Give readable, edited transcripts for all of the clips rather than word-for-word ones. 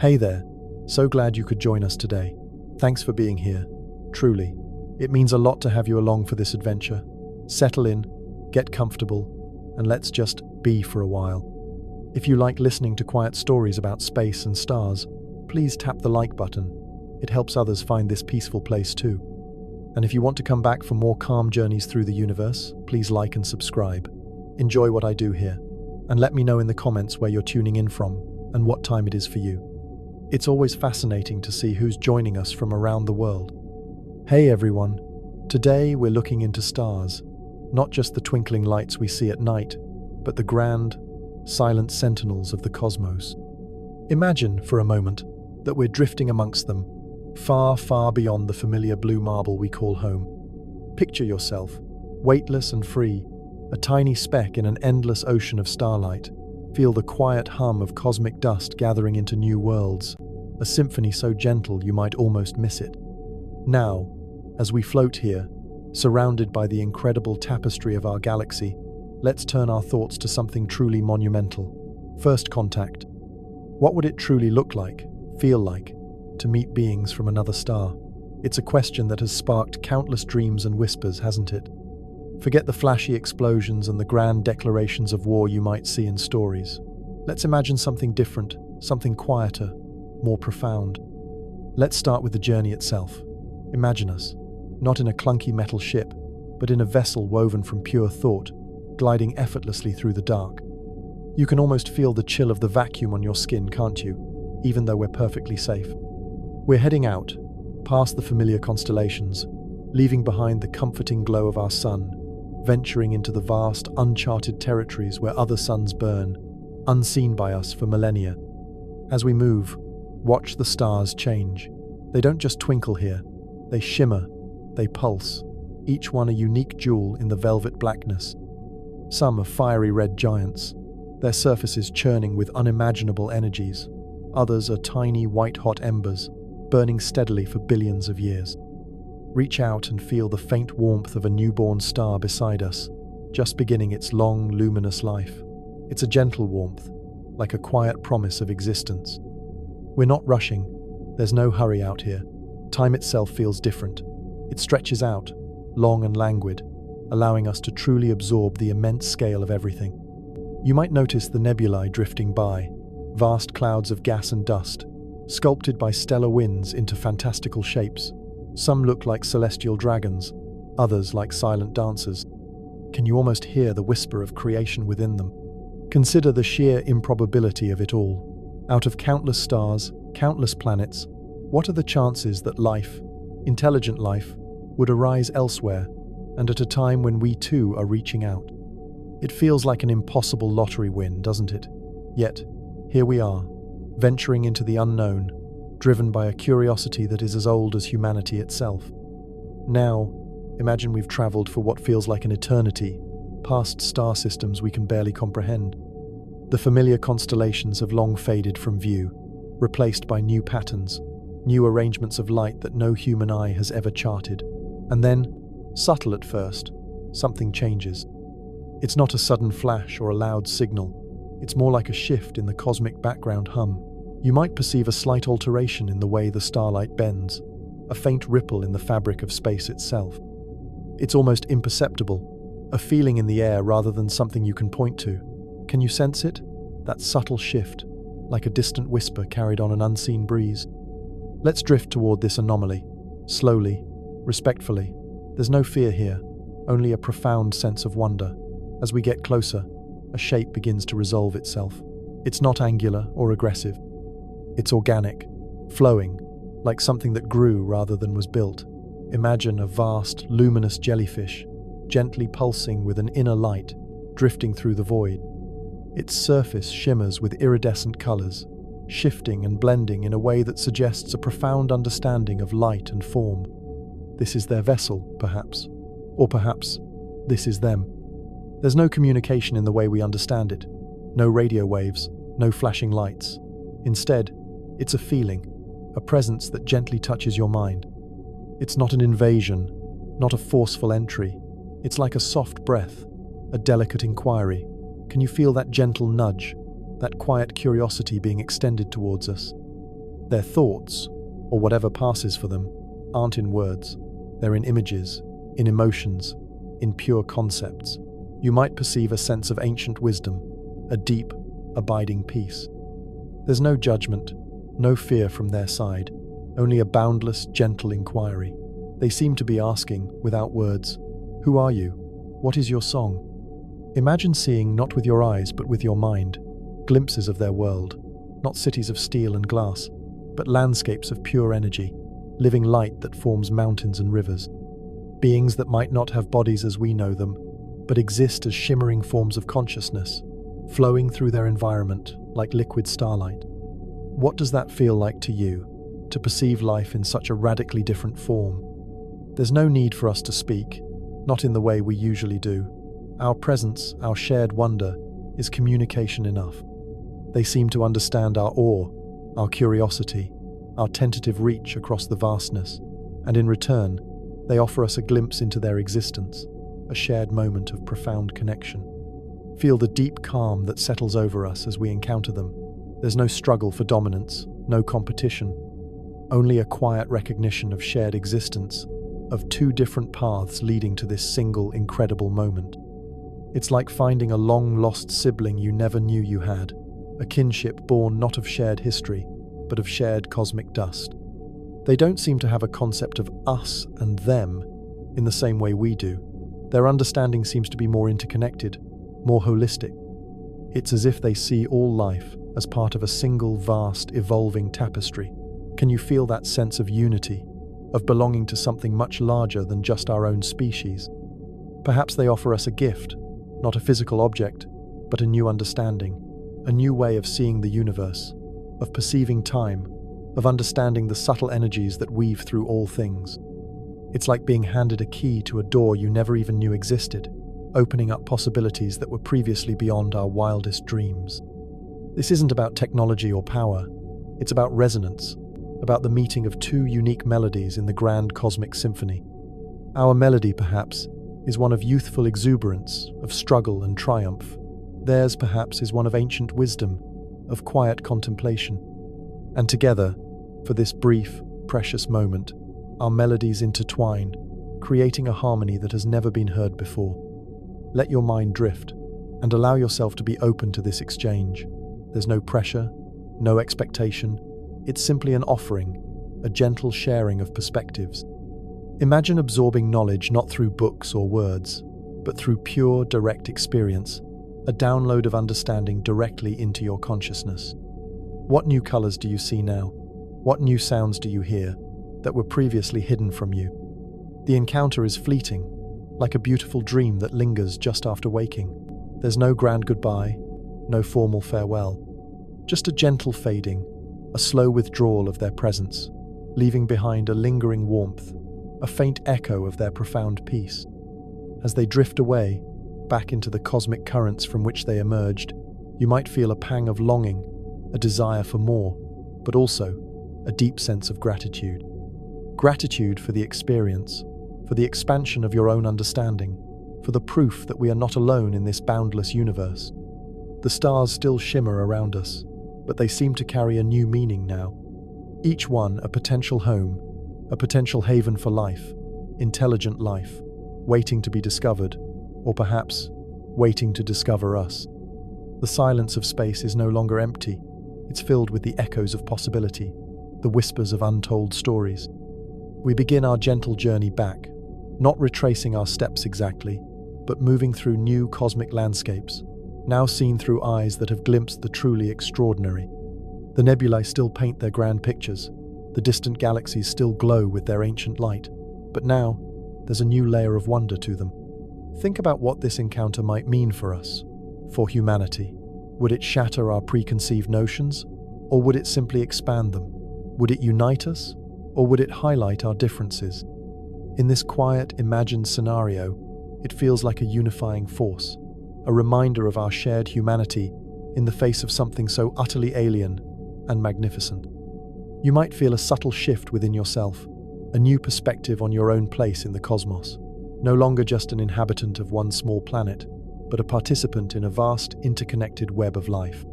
Hey there, so glad you could join us today. Thanks for being here. Truly, it means a lot to have you along for this adventure. Settle in, get comfortable, and let's just be for a while. If you like listening to quiet stories about space and stars, please tap the like button. It helps others find this peaceful place too. And if you want to come back for more calm journeys through the universe, please like and subscribe. Enjoy what I do here, and let me know in the comments where you're tuning in from and what time it is for you. It's always fascinating to see who's joining us from around the world. Hey everyone, today we're looking into stars, not just the twinkling lights we see at night, but the grand, silent sentinels of the cosmos. Imagine, for a moment, that we're drifting amongst them, far, far beyond the familiar blue marble we call home. Picture yourself, weightless and free, a tiny speck in an endless ocean of starlight. Feel the quiet hum of cosmic dust gathering into new worlds, a symphony so gentle you might almost miss it. Now, as we float here, surrounded by the incredible tapestry of our galaxy, let's turn our thoughts to something truly monumental. First contact. What would it truly look like, feel like, to meet beings from another star? It's a question that has sparked countless dreams and whispers, hasn't it? Forget the flashy explosions and the grand declarations of war you might see in stories. Let's imagine something different, something quieter, more profound. Let's start with the journey itself. Imagine us, not in a clunky metal ship, but in a vessel woven from pure thought, gliding effortlessly through the dark. You can almost feel the chill of the vacuum on your skin, can't you? Even though we're perfectly safe. We're heading out, past the familiar constellations, leaving behind the comforting glow of our sun, venturing into the vast, uncharted territories where other suns burn, unseen by us for millennia. As we move, watch the stars change. They don't just twinkle here, they shimmer, they pulse, each one a unique jewel in the velvet blackness. Some are fiery red giants, their surfaces churning with unimaginable energies. Others are tiny white-hot embers, burning steadily for billions of years. Reach out and feel the faint warmth of a newborn star beside us, just beginning its long, luminous life. It's a gentle warmth, like a quiet promise of existence. We're not rushing. There's no hurry out here. Time itself feels different. It stretches out, long and languid, allowing us to truly absorb the immense scale of everything. You might notice the nebulae drifting by, vast clouds of gas and dust, sculpted by stellar winds into fantastical shapes. Some look like celestial dragons, others like silent dancers. Can you almost hear the whisper of creation within them? Consider the sheer improbability of it all. Out of countless stars, countless planets, what are the chances that life, intelligent life, would arise elsewhere, and at a time when we too are reaching out? It feels like an impossible lottery win, doesn't it? Yet, here we are, venturing into the unknown, driven by a curiosity that is as old as humanity itself. Now, imagine we've traveled for what feels like an eternity, past star systems we can barely comprehend. The familiar constellations have long faded from view, replaced by new patterns, new arrangements of light that no human eye has ever charted. And then, subtle at first, something changes. It's not a sudden flash or a loud signal. It's more like a shift in the cosmic background hum. You might perceive a slight alteration in the way the starlight bends, a faint ripple in the fabric of space itself. It's almost imperceptible, a feeling in the air rather than something you can point to. Can you sense it? That subtle shift, like a distant whisper carried on an unseen breeze. Let's drift toward this anomaly, slowly, respectfully. There's no fear here, only a profound sense of wonder. As we get closer, a shape begins to resolve itself. It's not angular or aggressive. It's organic, flowing, like something that grew rather than was built. Imagine a vast, luminous jellyfish, gently pulsing with an inner light, drifting through the void. Its surface shimmers with iridescent colors, shifting and blending in a way that suggests a profound understanding of light and form. This is their vessel, perhaps. Or perhaps, this is them. There's no communication in the way we understand it. No radio waves, no flashing lights. Instead, it's a feeling, a presence that gently touches your mind. It's not an invasion, not a forceful entry. It's like a soft breath, a delicate inquiry. Can you feel that gentle nudge, that quiet curiosity being extended towards us? Their thoughts, or whatever passes for them, aren't in words. They're in images, in emotions, in pure concepts. You might perceive a sense of ancient wisdom, a deep, abiding peace. There's no judgment, no fear from their side, only a boundless, gentle inquiry. They seem to be asking, without words, "Who are you? What is your song?" Imagine seeing, not with your eyes but with your mind, glimpses of their world, not cities of steel and glass, but landscapes of pure energy, living light that forms mountains and rivers. Beings that might not have bodies as we know them, but exist as shimmering forms of consciousness, flowing through their environment like liquid starlight. What does that feel like to you, to perceive life in such a radically different form? There's no need for us to speak, not in the way we usually do. Our presence, our shared wonder, is communication enough. They seem to understand our awe, our curiosity, our tentative reach across the vastness, and in return, they offer us a glimpse into their existence, a shared moment of profound connection. Feel the deep calm that settles over us as we encounter them. There's no struggle for dominance, no competition, only a quiet recognition of shared existence, of two different paths leading to this single incredible moment. It's like finding a long-lost sibling you never knew you had, a kinship born not of shared history, but of shared cosmic dust. They don't seem to have a concept of us and them in the same way we do. Their understanding seems to be more interconnected, more holistic. It's as if they see all life as part of a single, vast, evolving tapestry. Can you feel that sense of unity, of belonging to something much larger than just our own species? Perhaps they offer us a gift, not a physical object, but a new understanding, a new way of seeing the universe, of perceiving time, of understanding the subtle energies that weave through all things. It's like being handed a key to a door you never even knew existed, opening up possibilities that were previously beyond our wildest dreams. This isn't about technology or power, it's about resonance, about the meeting of two unique melodies in the grand cosmic symphony. Our melody, perhaps, is one of youthful exuberance, of struggle and triumph. Theirs, perhaps, is one of ancient wisdom, of quiet contemplation. And together, for this brief, precious moment, our melodies intertwine, creating a harmony that has never been heard before. Let your mind drift, and allow yourself to be open to this exchange. There's no pressure, no expectation. It's simply an offering, a gentle sharing of perspectives. Imagine absorbing knowledge not through books or words, but through pure, direct experience, a download of understanding directly into your consciousness. What new colors do you see now? What new sounds do you hear that were previously hidden from you? The encounter is fleeting, like a beautiful dream that lingers just after waking. There's no grand goodbye, no formal farewell, just a gentle fading, a slow withdrawal of their presence, leaving behind a lingering warmth, a faint echo of their profound peace. As they drift away, back into the cosmic currents from which they emerged, you might feel a pang of longing, a desire for more, but also a deep sense of gratitude. Gratitude for the experience, for the expansion of your own understanding, for the proof that we are not alone in this boundless universe. The stars still shimmer around us, but they seem to carry a new meaning now. Each one a potential home, a potential haven for life, intelligent life, waiting to be discovered, or perhaps waiting to discover us. The silence of space is no longer empty. It's filled with the echoes of possibility, the whispers of untold stories. We begin our gentle journey back, not retracing our steps exactly, but moving through new cosmic landscapes, now seen through eyes that have glimpsed the truly extraordinary. The nebulae still paint their grand pictures, the distant galaxies still glow with their ancient light, but now there's a new layer of wonder to them. Think about what this encounter might mean for us, for humanity. Would it shatter our preconceived notions, or would it simply expand them? Would it unite us, or would it highlight our differences? In this quiet, imagined scenario, it feels like a unifying force, a reminder of our shared humanity in the face of something so utterly alien and magnificent. You might feel a subtle shift within yourself, a new perspective on your own place in the cosmos, no longer just an inhabitant of one small planet, but a participant in a vast, interconnected web of life.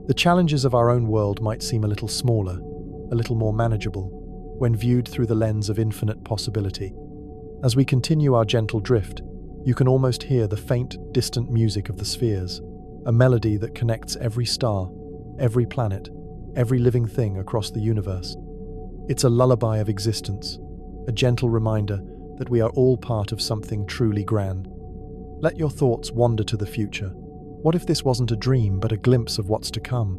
The challenges of our own world might seem a little smaller, a little more manageable, when viewed through the lens of infinite possibility. As we continue our gentle drift, you can almost hear the faint, distant music of the spheres, a melody that connects every star, every planet, every living thing across the universe. It's a lullaby of existence, a gentle reminder that we are all part of something truly grand. Let your thoughts wander to the future. What if this wasn't a dream, but a glimpse of what's to come?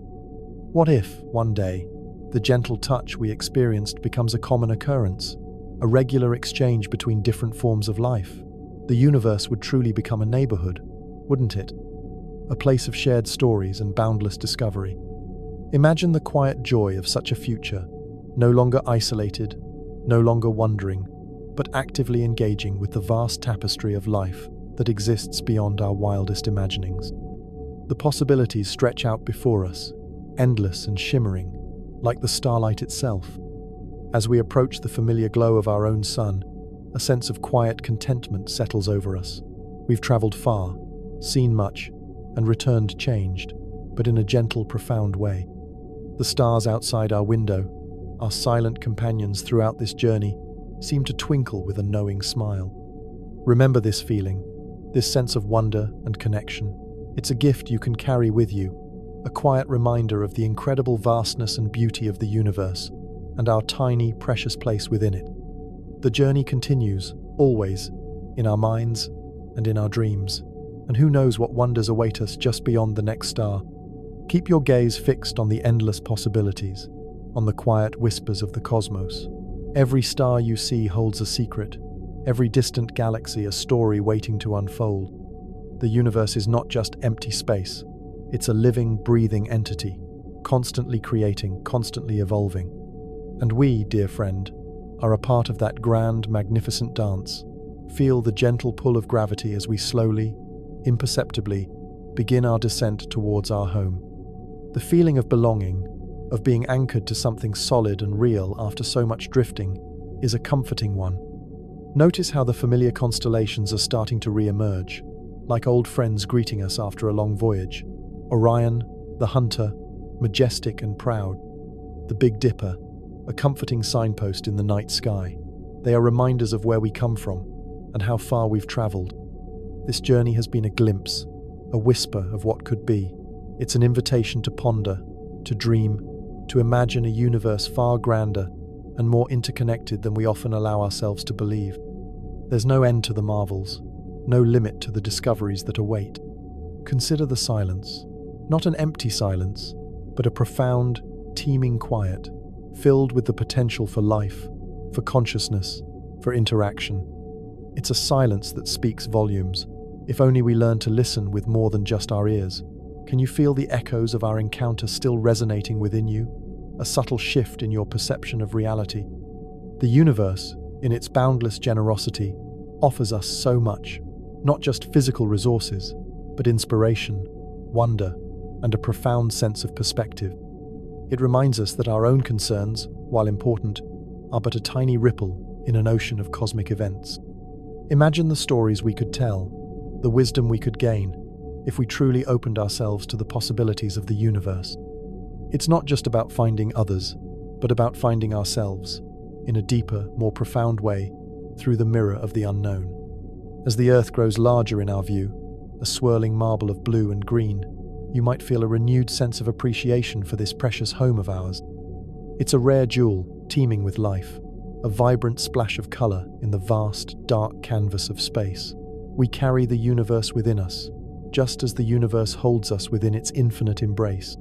What if, one day, the gentle touch we experienced becomes a common occurrence, a regular exchange between different forms of life? The universe would truly become a neighborhood, wouldn't it? A place of shared stories and boundless discovery. Imagine the quiet joy of such a future, no longer isolated, no longer wandering, but actively engaging with the vast tapestry of life that exists beyond our wildest imaginings. The possibilities stretch out before us, endless and shimmering, like the starlight itself. As we approach the familiar glow of our own sun, a sense of quiet contentment settles over us. We've traveled far, seen much, and returned changed, but in a gentle, profound way. The stars outside our window, our silent companions throughout this journey, seem to twinkle with a knowing smile. Remember this feeling, this sense of wonder and connection. It's a gift you can carry with you, a quiet reminder of the incredible vastness and beauty of the universe, and our tiny, precious place within it. The journey continues, always, in our minds and in our dreams, and who knows what wonders await us just beyond the next star. Keep your gaze fixed on the endless possibilities, on the quiet whispers of the cosmos. Every star you see holds a secret, every distant galaxy a story waiting to unfold. The universe is not just empty space, it's a living, breathing entity, constantly creating, constantly evolving. And we, dear friend, are a part of that grand, magnificent dance. Feel the gentle pull of gravity as we slowly, imperceptibly, begin our descent towards our home. The feeling of belonging, of being anchored to something solid and real after so much drifting, is a comforting one. Notice how the familiar constellations are starting to re-emerge, like old friends greeting us after a long voyage. Orion, the hunter, majestic and proud. The Big Dipper, a comforting signpost in the night sky. They are reminders of where we come from and how far we've traveled. This journey has been a glimpse, a whisper of what could be. It's an invitation to ponder, to dream, to imagine a universe far grander and more interconnected than we often allow ourselves to believe. There's no end to the marvels, no limit to the discoveries that await. Consider the silence, not an empty silence, but a profound, teeming quiet, filled with the potential for life, for consciousness, for interaction. It's a silence that speaks volumes, if only we learn to listen with more than just our ears. Can you feel the echoes of our encounter still resonating within you? A subtle shift in your perception of reality. The universe, in its boundless generosity, offers us so much, not just physical resources, but inspiration, wonder, and a profound sense of perspective. It reminds us that our own concerns, while important, are but a tiny ripple in an ocean of cosmic events. Imagine the stories we could tell, the wisdom we could gain, if we truly opened ourselves to the possibilities of the universe. It's not just about finding others, but about finding ourselves, in a deeper, more profound way, through the mirror of the unknown. As the Earth grows larger in our view, a swirling marble of blue and green, you might feel a renewed sense of appreciation for this precious home of ours. It's a rare jewel, teeming with life, a vibrant splash of color in the vast, dark canvas of space. We carry the universe within us, just as the universe holds us within its infinite embrace.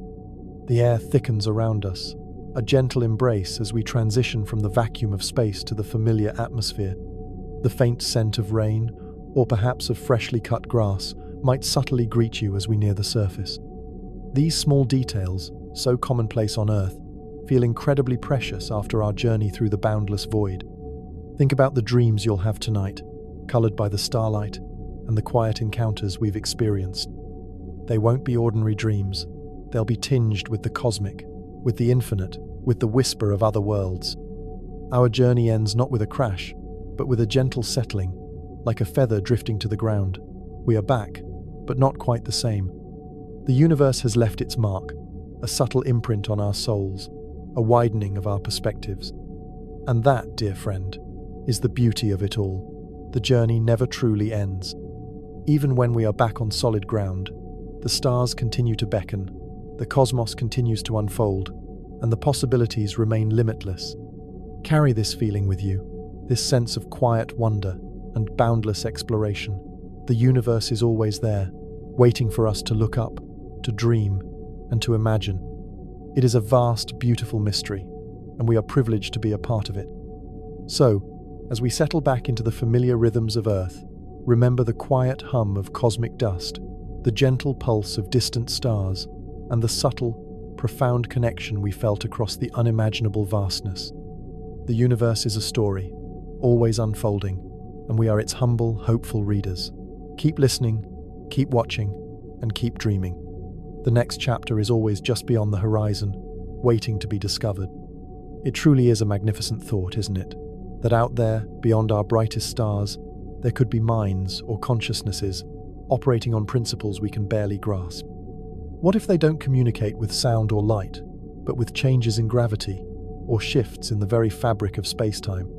The air thickens around us, a gentle embrace as we transition from the vacuum of space to the familiar atmosphere. The faint scent of rain, or perhaps of freshly cut grass, might subtly greet you as we near the surface. These small details, so commonplace on Earth, feel incredibly precious after our journey through the boundless void. Think about the dreams you'll have tonight, colored by the starlight and the quiet encounters we've experienced. They won't be ordinary dreams. They'll be tinged with the cosmic, with the infinite, with the whisper of other worlds. Our journey ends not with a crash, but with a gentle settling, like a feather drifting to the ground. We are back, but not quite the same. The universe has left its mark, a subtle imprint on our souls, a widening of our perspectives. And that, dear friend, is the beauty of it all. The journey never truly ends. Even when we are back on solid ground, the stars continue to beckon, the cosmos continues to unfold, and the possibilities remain limitless. Carry this feeling with you, this sense of quiet wonder and boundless exploration. The universe is always there, waiting for us to look up, to dream, and to imagine. It is a vast, beautiful mystery, and we are privileged to be a part of it. So, as we settle back into the familiar rhythms of Earth, remember the quiet hum of cosmic dust, the gentle pulse of distant stars, and the subtle, profound connection we felt across the unimaginable vastness. The universe is a story, always unfolding, and we are its humble, hopeful readers. Keep listening, keep watching, and keep dreaming. The next chapter is always just beyond the horizon, waiting to be discovered. It truly is a magnificent thought, isn't it? That out there, beyond our brightest stars, there could be minds or consciousnesses operating on principles we can barely grasp. What if they don't communicate with sound or light, but with changes in gravity or shifts in the very fabric of space-time?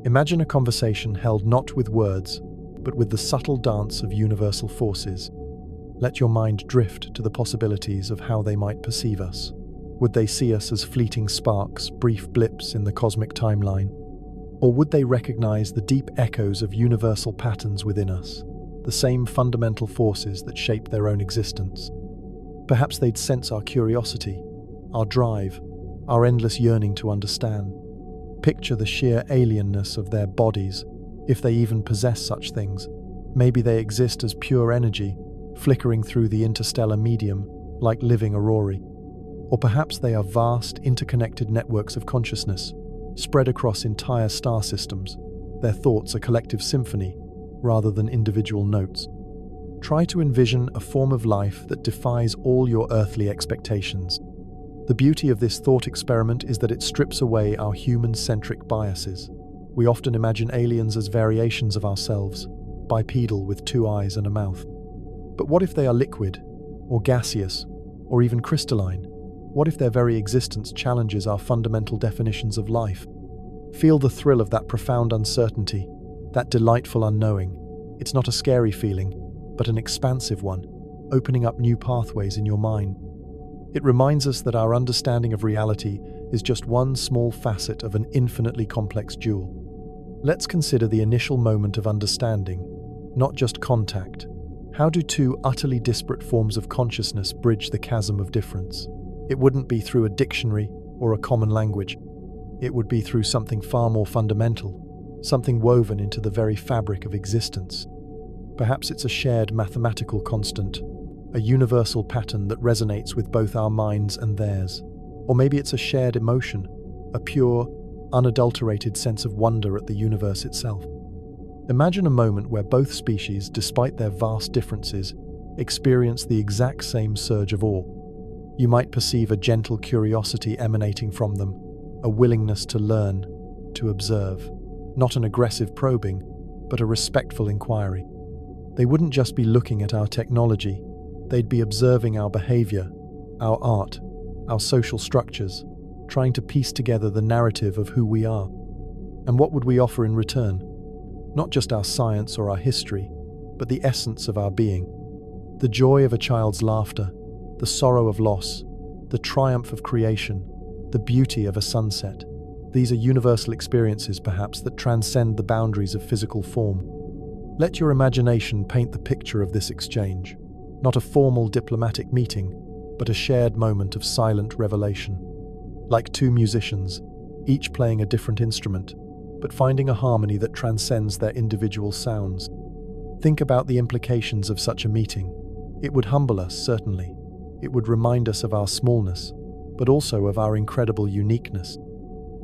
Imagine a conversation held not with words, but with the subtle dance of universal forces. Let your mind drift to the possibilities of how they might perceive us. Would they see us as fleeting sparks, brief blips in the cosmic timeline? Or would they recognize the deep echoes of universal patterns within us, the same fundamental forces that shape their own existence? Perhaps they'd sense our curiosity, our drive, our endless yearning to understand. Picture the sheer alienness of their bodies, if they even possess such things. Maybe they exist as pure energy, flickering through the interstellar medium like living aurorae. Or perhaps they are vast, interconnected networks of consciousness, spread across entire star systems, their thoughts a collective symphony, rather than individual notes. Try to envision a form of life that defies all your earthly expectations. The beauty of this thought experiment is that it strips away our human-centric biases. We often imagine aliens as variations of ourselves, bipedal with 2 eyes and a mouth. But what if they are liquid, or gaseous, or even crystalline? What if their very existence challenges our fundamental definitions of life? Feel the thrill of that profound uncertainty, that delightful unknowing. It's not a scary feeling, but an expansive one, opening up new pathways in your mind. It reminds us that our understanding of reality is just one small facet of an infinitely complex jewel. Let's consider the initial moment of understanding, not just contact. How do two utterly disparate forms of consciousness bridge the chasm of difference? It wouldn't be through a dictionary or a common language. It would be through something far more fundamental, something woven into the very fabric of existence. Perhaps it's a shared mathematical constant, a universal pattern that resonates with both our minds and theirs. Or maybe it's a shared emotion, a pure, unadulterated sense of wonder at the universe itself. Imagine a moment where both species, despite their vast differences, experience the exact same surge of awe. You might perceive a gentle curiosity emanating from them, a willingness to learn, to observe. Not an aggressive probing, but a respectful inquiry. They wouldn't just be looking at our technology, they'd be observing our behavior, our art, our social structures, trying to piece together the narrative of who we are. And what would we offer in return? Not just our science or our history, but the essence of our being. The joy of a child's laughter, the sorrow of loss, the triumph of creation, the beauty of a sunset. These are universal experiences, perhaps, that transcend the boundaries of physical form. Let your imagination paint the picture of this exchange. Not a formal diplomatic meeting, but a shared moment of silent revelation. Like two musicians, each playing a different instrument, but finding a harmony that transcends their individual sounds. Think about the implications of such a meeting. It would humble us, certainly. It would remind us of our smallness, but also of our incredible uniqueness.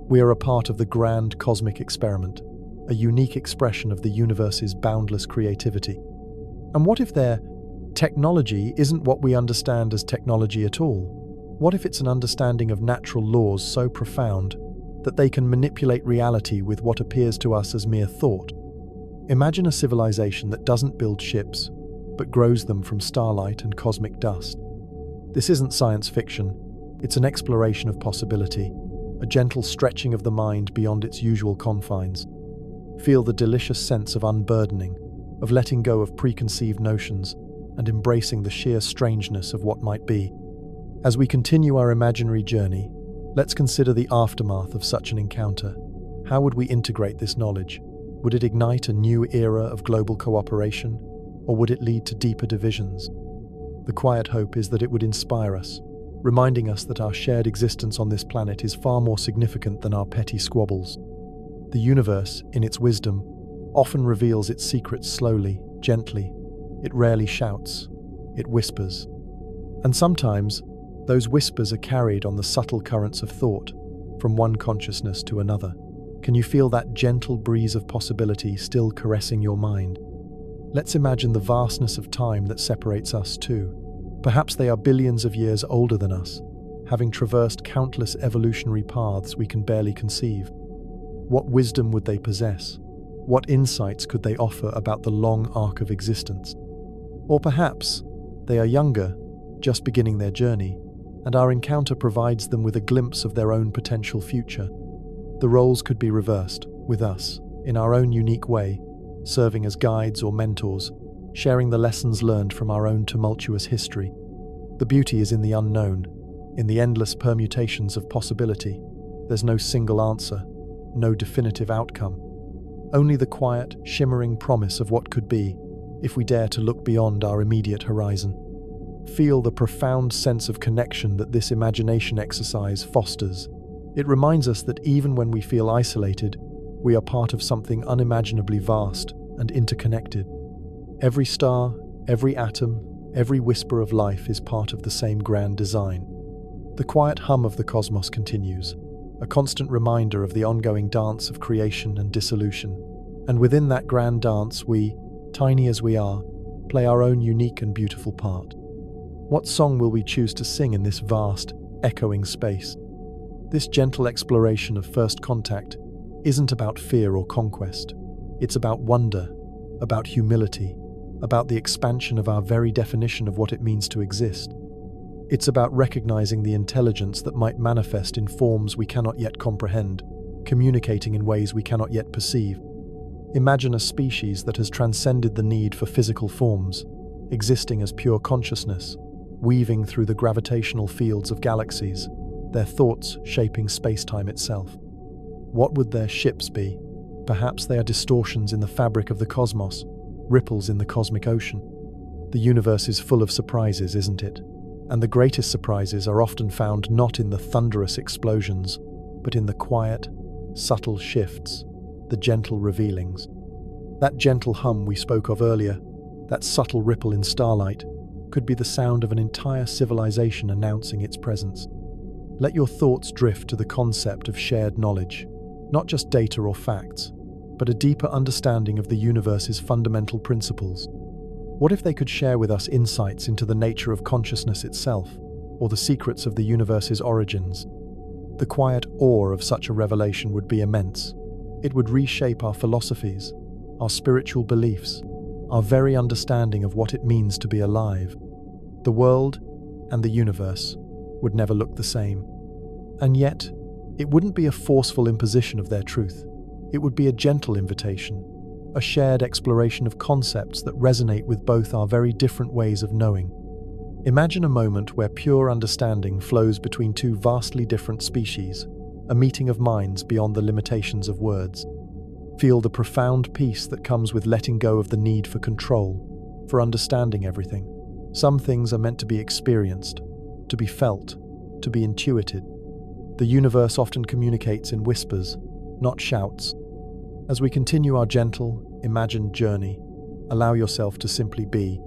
We are a part of the grand cosmic experiment, a unique expression of the universe's boundless creativity. And what if their technology isn't what we understand as technology at all? What if it's an understanding of natural laws so profound that they can manipulate reality with what appears to us as mere thought? Imagine a civilization that doesn't build ships, but grows them from starlight and cosmic dust. This isn't science fiction, it's an exploration of possibility, a gentle stretching of the mind beyond its usual confines. Feel the delicious sense of unburdening, of letting go of preconceived notions and embracing the sheer strangeness of what might be. As we continue our imaginary journey, let's consider the aftermath of such an encounter. How would we integrate this knowledge? Would it ignite a new era of global cooperation, or would it lead to deeper divisions? The quiet hope is that it would inspire us, reminding us that our shared existence on this planet is far more significant than our petty squabbles. The universe, in its wisdom, often reveals its secrets slowly, gently. It rarely shouts, it whispers. And sometimes, those whispers are carried on the subtle currents of thought, from one consciousness to another. Can you feel that gentle breeze of possibility still caressing your mind? Let's imagine the vastness of time that separates us too. Perhaps they are billions of years older than us, having traversed countless evolutionary paths we can barely conceive. What wisdom would they possess? What insights could they offer about the long arc of existence? Or perhaps they are younger, just beginning their journey, and our encounter provides them with a glimpse of their own potential future. The roles could be reversed, with us, in our own unique way, serving as guides or mentors, sharing the lessons learned from our own tumultuous history. The beauty is in the unknown, in the endless permutations of possibility. There's no single answer, no definitive outcome. Only the quiet, shimmering promise of what could be, if we dare to look beyond our immediate horizon. Feel the profound sense of connection that this imagination exercise fosters. It reminds us that even when we feel isolated, we are part of something unimaginably vast and interconnected. Every star, every atom, every whisper of life is part of the same grand design. The quiet hum of the cosmos continues, a constant reminder of the ongoing dance of creation and dissolution. And within that grand dance, we, tiny as we are, play our own unique and beautiful part. What song will we choose to sing in this vast, echoing space? This gentle exploration of first contact isn't about fear or conquest. It's about wonder, about humility, about the expansion of our very definition of what it means to exist. It's about recognizing the intelligence that might manifest in forms we cannot yet comprehend, communicating in ways we cannot yet perceive. Imagine a species that has transcended the need for physical forms, existing as pure consciousness, weaving through the gravitational fields of galaxies, their thoughts shaping space-time itself. What would their ships be? Perhaps they are distortions in the fabric of the cosmos, ripples in the cosmic ocean. The universe is full of surprises, isn't it? And the greatest surprises are often found not in the thunderous explosions, but in the quiet, subtle shifts, the gentle revealings. That gentle hum we spoke of earlier, that subtle ripple in starlight, could be the sound of an entire civilization announcing its presence. Let your thoughts drift to the concept of shared knowledge, not just data or facts, but a deeper understanding of the universe's fundamental principles. What if they could share with us insights into the nature of consciousness itself, or the secrets of the universe's origins? The quiet awe of such a revelation would be immense. It would reshape our philosophies, our spiritual beliefs, our very understanding of what it means to be alive. The world and the universe would never look the same. And yet, it wouldn't be a forceful imposition of their truth. It would be a gentle invitation, a shared exploration of concepts that resonate with both our very different ways of knowing. Imagine a moment where pure understanding flows between two vastly different species, a meeting of minds beyond the limitations of words. Feel the profound peace that comes with letting go of the need for control, for understanding everything. Some things are meant to be experienced, to be felt, to be intuited. The universe often communicates in whispers, not shouts. As we continue our gentle, imagined journey, allow yourself to simply be.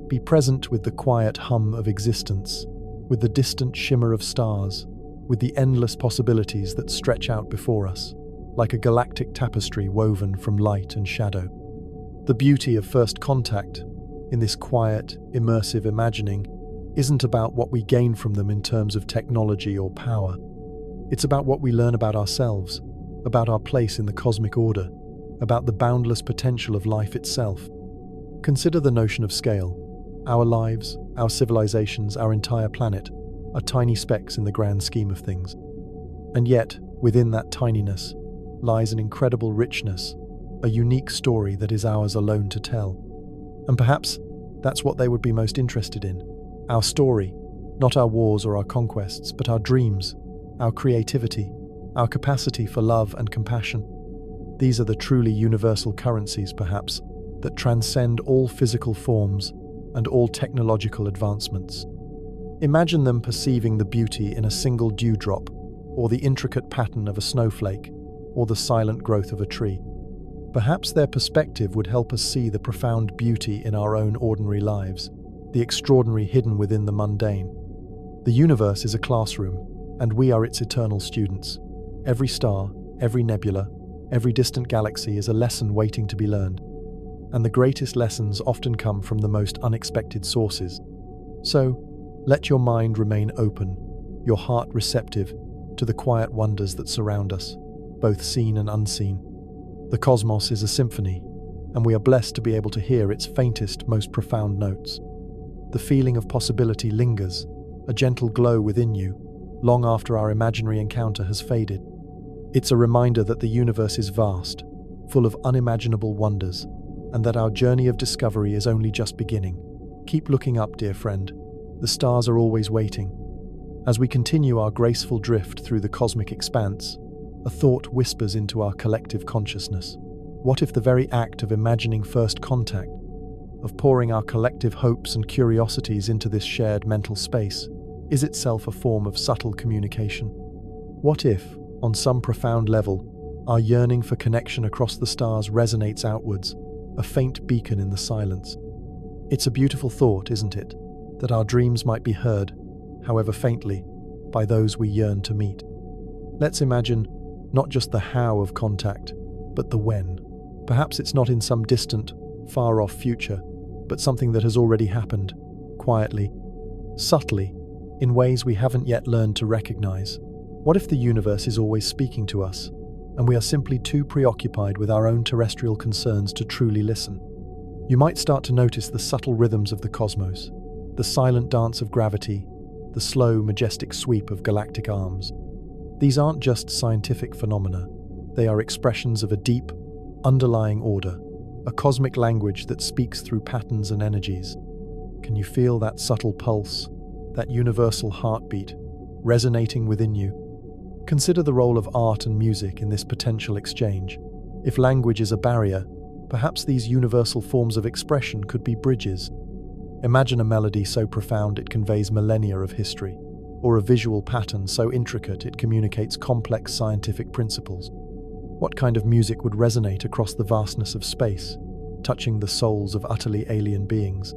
Be present with the quiet hum of existence, with the distant shimmer of stars, with the endless possibilities that stretch out before us, like a galactic tapestry woven from light and shadow. The beauty of first contact, in this quiet, immersive imagining, isn't about what we gain from them in terms of technology or power. It's about what we learn about ourselves, about our place in the cosmic order, about the boundless potential of life itself. Consider the notion of scale. Our lives, our civilizations, our entire planet are tiny specks in the grand scheme of things. And yet, within that tininess, lies an incredible richness, a unique story that is ours alone to tell. And perhaps that's what they would be most interested in. Our story, not our wars or our conquests, but our dreams, our creativity, our capacity for love and compassion. These are the truly universal currencies, perhaps, that transcend all physical forms and all technological advancements. Imagine them perceiving the beauty in a single dewdrop, or the intricate pattern of a snowflake, or the silent growth of a tree. Perhaps their perspective would help us see the profound beauty in our own ordinary lives, the extraordinary hidden within the mundane. The universe is a classroom, and we are its eternal students. Every star, every nebula, every distant galaxy is a lesson waiting to be learned. And the greatest lessons often come from the most unexpected sources. So, let your mind remain open, your heart receptive to the quiet wonders that surround us, both seen and unseen. The cosmos is a symphony, and we are blessed to be able to hear its faintest, most profound notes. The feeling of possibility lingers, a gentle glow within you, long after our imaginary encounter has faded. It's a reminder that the universe is vast, full of unimaginable wonders, and that our journey of discovery is only just beginning. Keep looking up, dear friend. The stars are always waiting. As we continue our graceful drift through the cosmic expanse, a thought whispers into our collective consciousness. What if the very act of imagining first contact, of pouring our collective hopes and curiosities into this shared mental space, is itself a form of subtle communication? What if, on some profound level, our yearning for connection across the stars resonates outwards, a faint beacon in the silence? It's a beautiful thought, isn't it, that our dreams might be heard, however faintly, by those we yearn to meet. Let's imagine not just the how of contact, but the when. Perhaps it's not in some distant, far-off future, but something that has already happened, quietly, subtly, in ways we haven't yet learned to recognize. What if the universe is always speaking to us, and we are simply too preoccupied with our own terrestrial concerns to truly listen? You might start to notice the subtle rhythms of the cosmos, the silent dance of gravity, the slow, majestic sweep of galactic arms. These aren't just scientific phenomena. They are expressions of a deep, underlying order, a cosmic language that speaks through patterns and energies. Can you feel that subtle pulse, that universal heartbeat, resonating within you? Consider the role of art and music in this potential exchange. If language is a barrier, perhaps these universal forms of expression could be bridges. Imagine a melody so profound it conveys millennia of history, or a visual pattern so intricate it communicates complex scientific principles. What kind of music would resonate across the vastness of space, touching the souls of utterly alien beings?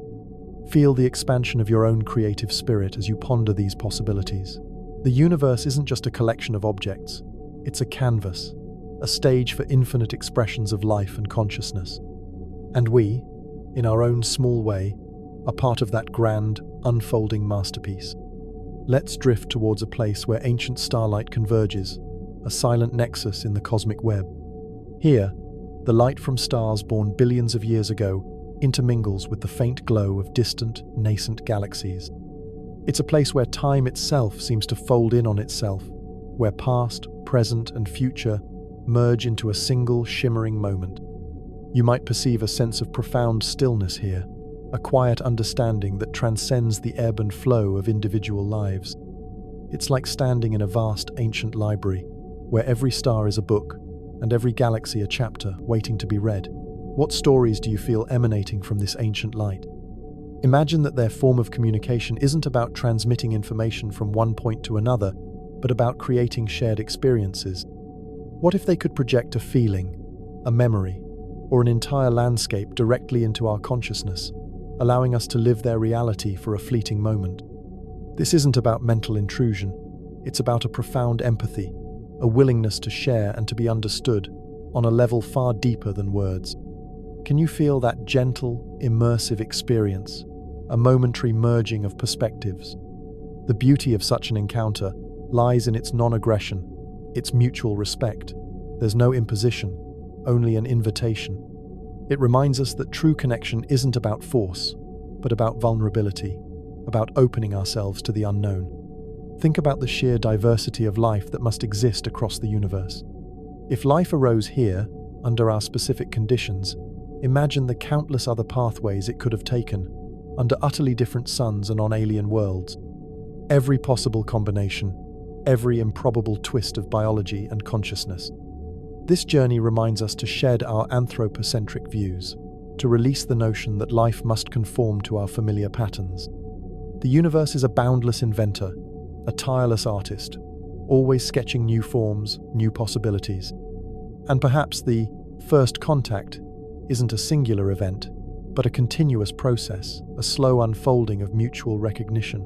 Feel the expansion of your own creative spirit as you ponder these possibilities. The universe isn't just a collection of objects, it's a canvas, a stage for infinite expressions of life and consciousness. And we, in our own small way, are part of that grand, unfolding masterpiece. Let's drift towards a place where ancient starlight converges, a silent nexus in the cosmic web. Here, the light from stars born billions of years ago intermingles with the faint glow of distant, nascent galaxies. It's a place where time itself seems to fold in on itself, where past, present, and future merge into a single shimmering moment. You might perceive a sense of profound stillness here, a quiet understanding that transcends the ebb and flow of individual lives. It's like standing in a vast ancient library, where every star is a book, and every galaxy a chapter waiting to be read. What stories do you feel emanating from this ancient light? Imagine that their form of communication isn't about transmitting information from one point to another, but about creating shared experiences. What if they could project a feeling, a memory, or an entire landscape directly into our consciousness, allowing us to live their reality for a fleeting moment? This isn't about mental intrusion, it's about a profound empathy, a willingness to share and to be understood on a level far deeper than words. Can you feel that gentle, immersive experience, a momentary merging of perspectives? The beauty of such an encounter lies in its non-aggression, its mutual respect. There's no imposition, only an invitation. It reminds us that true connection isn't about force, but about vulnerability, about opening ourselves to the unknown. Think about the sheer diversity of life that must exist across the universe. If life arose here, under our specific conditions, imagine the countless other pathways it could have taken, under utterly different suns and on alien worlds. Every possible combination, every improbable twist of biology and consciousness. This journey reminds us to shed our anthropocentric views, to release the notion that life must conform to our familiar patterns. The universe is a boundless inventor, a tireless artist, always sketching new forms, new possibilities. And perhaps the first contact isn't a singular event, but a continuous process, a slow unfolding of mutual recognition.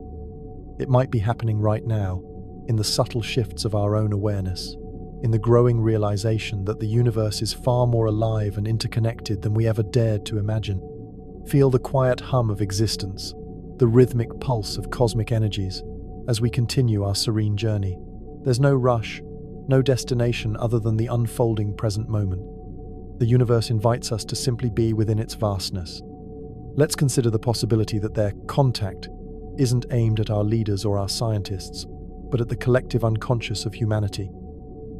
It might be happening right now, in the subtle shifts of our own awareness, in the growing realization that the universe is far more alive and interconnected than we ever dared to imagine. Feel the quiet hum of existence, the rhythmic pulse of cosmic energies, as we continue our serene journey. There's no rush, no destination other than the unfolding present moment. The universe invites us to simply be within its vastness. Let's consider the possibility that their contact isn't aimed at our leaders or our scientists, but at the collective unconscious of humanity.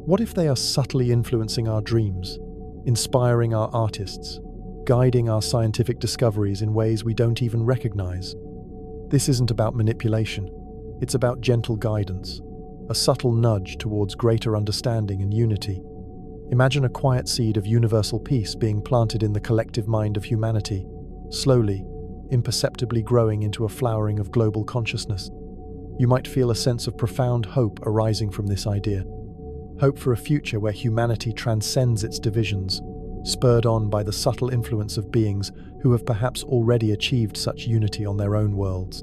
What if they are subtly influencing our dreams, inspiring our artists, guiding our scientific discoveries in ways we don't even recognize? This isn't about manipulation, it's about gentle guidance, a subtle nudge towards greater understanding and unity. Imagine a quiet seed of universal peace being planted in the collective mind of humanity, slowly, imperceptibly growing into a flowering of global consciousness. You might feel a sense of profound hope arising from this idea. Hope for a future where humanity transcends its divisions, spurred on by the subtle influence of beings who have perhaps already achieved such unity on their own worlds.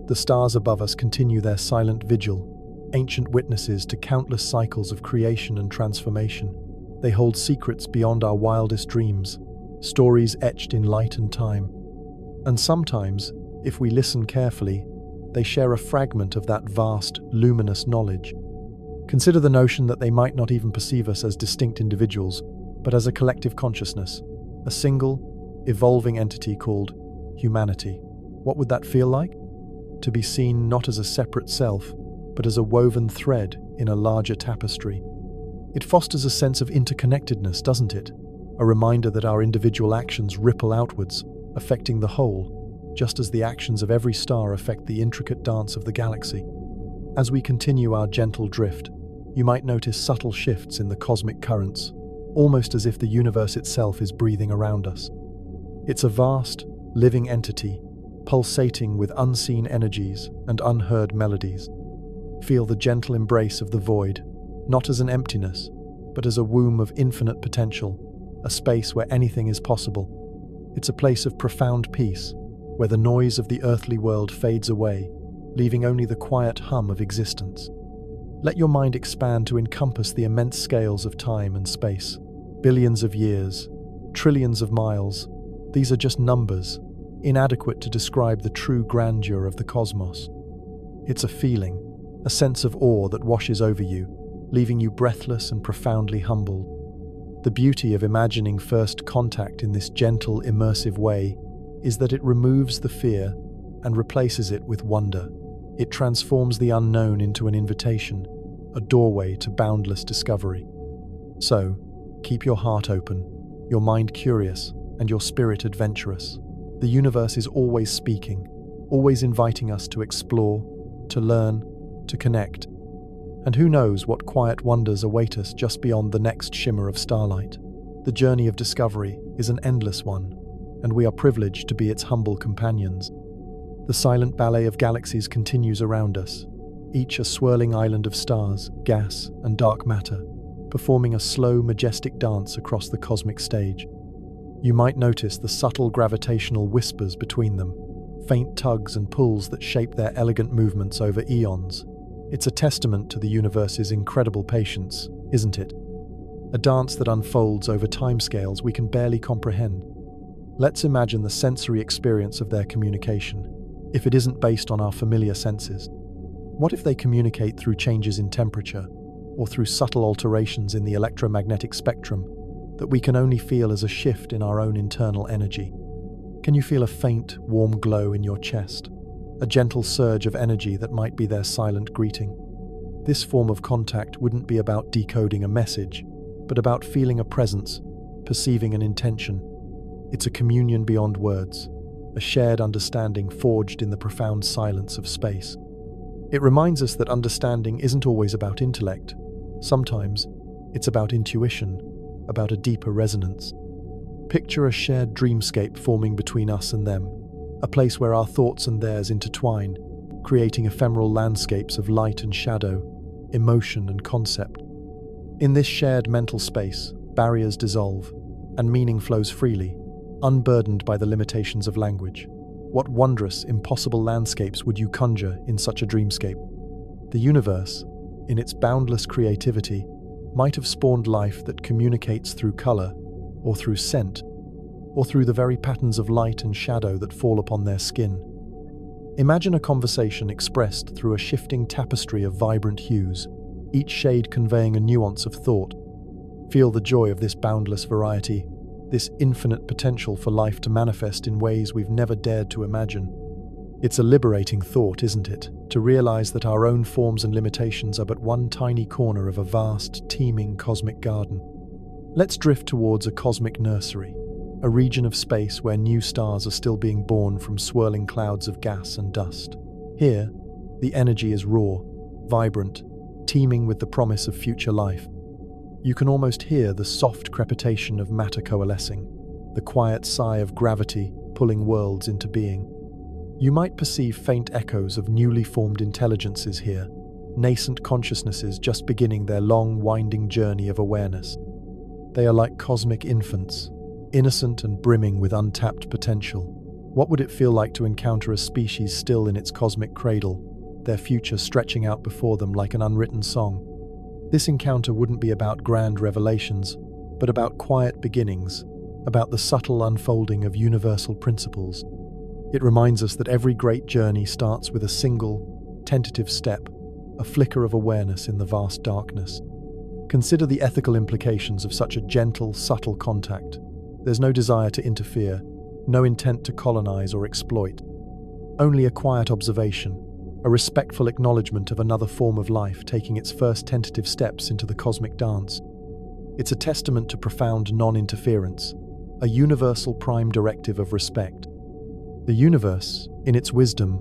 The stars above us continue their silent vigil, ancient witnesses to countless cycles of creation and transformation. They hold secrets beyond our wildest dreams, stories etched in light and time. And sometimes, if we listen carefully, they share a fragment of that vast, luminous knowledge. Consider the notion that they might not even perceive us as distinct individuals, but as a collective consciousness, a single, evolving entity called humanity. What would that feel like? To be seen not as a separate self, but as a woven thread in a larger tapestry. It fosters a sense of interconnectedness, doesn't it? A reminder that our individual actions ripple outwards, affecting the whole, just as the actions of every star affect the intricate dance of the galaxy. As we continue our gentle drift, you might notice subtle shifts in the cosmic currents, almost as if the universe itself is breathing around us. It's a vast, living entity, pulsating with unseen energies and unheard melodies. Feel the gentle embrace of the void, not as an emptiness, but as a womb of infinite potential, a space where anything is possible. It's a place of profound peace, where the noise of the earthly world fades away, leaving only the quiet hum of existence. Let your mind expand to encompass the immense scales of time and space. Billions of years, trillions of miles, these are just numbers, inadequate to describe the true grandeur of the cosmos. It's a feeling, a sense of awe that washes over you, leaving you breathless and profoundly humbled. The beauty of imagining first contact in this gentle, immersive way is that it removes the fear and replaces it with wonder. It transforms the unknown into an invitation, a doorway to boundless discovery. So, keep your heart open, your mind curious, and your spirit adventurous. The universe is always speaking, always inviting us to explore, to learn, to connect. And who knows what quiet wonders await us just beyond the next shimmer of starlight. The journey of discovery is an endless one, and we are privileged to be its humble companions. The silent ballet of galaxies continues around us, each a swirling island of stars, gas, and dark matter, performing a slow, majestic dance across the cosmic stage. You might notice the subtle gravitational whispers between them, faint tugs and pulls that shape their elegant movements over eons. It's a testament to the universe's incredible patience, isn't it? A dance that unfolds over timescales we can barely comprehend. Let's imagine the sensory experience of their communication, if it isn't based on our familiar senses. What if they communicate through changes in temperature, or through subtle alterations in the electromagnetic spectrum that we can only feel as a shift in our own internal energy? Can you feel a faint, warm glow in your chest, a gentle surge of energy that might be their silent greeting. This form of contact wouldn't be about decoding a message, but about feeling a presence, perceiving an intention. It's a communion beyond words, a shared understanding forged in the profound silence of space. It reminds us that understanding isn't always about intellect. Sometimes, it's about intuition, about a deeper resonance. Picture a shared dreamscape forming between us and them, a place where our thoughts and theirs intertwine, creating ephemeral landscapes of light and shadow, emotion and concept. In this shared mental space, barriers dissolve, and meaning flows freely, unburdened by the limitations of language. What wondrous, impossible landscapes would you conjure in such a dreamscape? The universe, in its boundless creativity, might have spawned life that communicates through color, or through scent, or through the very patterns of light and shadow that fall upon their skin. Imagine a conversation expressed through a shifting tapestry of vibrant hues, each shade conveying a nuance of thought. Feel the joy of this boundless variety, this infinite potential for life to manifest in ways we've never dared to imagine. It's a liberating thought, isn't it, to realize that our own forms and limitations are but one tiny corner of a vast, teeming cosmic garden. Let's drift towards a cosmic nursery, a region of space where new stars are still being born from swirling clouds of gas and dust. Here, the energy is raw, vibrant, teeming with the promise of future life. You can almost hear the soft crepitation of matter coalescing, the quiet sigh of gravity pulling worlds into being. You might perceive faint echoes of newly formed intelligences here, nascent consciousnesses just beginning their long, winding journey of awareness. They are like cosmic infants, innocent and brimming with untapped potential. What would it feel like to encounter a species still in its cosmic cradle, their future stretching out before them like an unwritten song? This encounter wouldn't be about grand revelations, but about quiet beginnings, about the subtle unfolding of universal principles. It reminds us that every great journey starts with a single, tentative step, a flicker of awareness in the vast darkness. Consider the ethical implications of such a gentle, subtle contact. There's no desire to interfere, no intent to colonize or exploit. Only a quiet observation, a respectful acknowledgement of another form of life taking its first tentative steps into the cosmic dance. It's a testament to profound non-interference, a universal prime directive of respect. The universe, in its wisdom,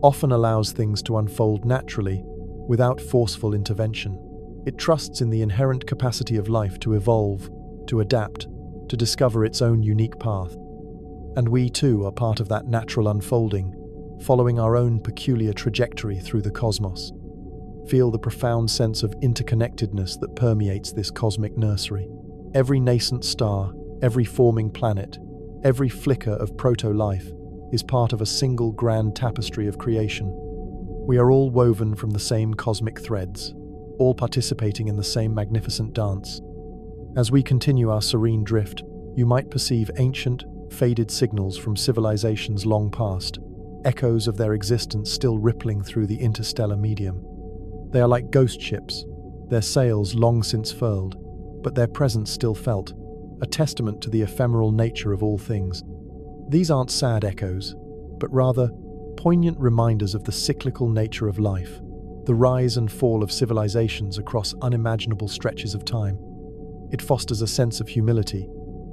often allows things to unfold naturally, without forceful intervention. It trusts in the inherent capacity of life to evolve, to adapt, to discover its own unique path. And we too are part of that natural unfolding, following our own peculiar trajectory through the cosmos. Feel the profound sense of interconnectedness that permeates this cosmic nursery. Every nascent star, every forming planet, every flicker of proto-life is part of a single grand tapestry of creation. We are all woven from the same cosmic threads, all participating in the same magnificent dance. As we continue our serene drift, you might perceive ancient, faded signals from civilizations long past, echoes of their existence still rippling through the interstellar medium. They are like ghost ships, their sails long since furled, but their presence still felt, a testament to the ephemeral nature of all things. These aren't sad echoes, but rather poignant reminders of the cyclical nature of life, the rise and fall of civilizations across unimaginable stretches of time. It fosters a sense of humility,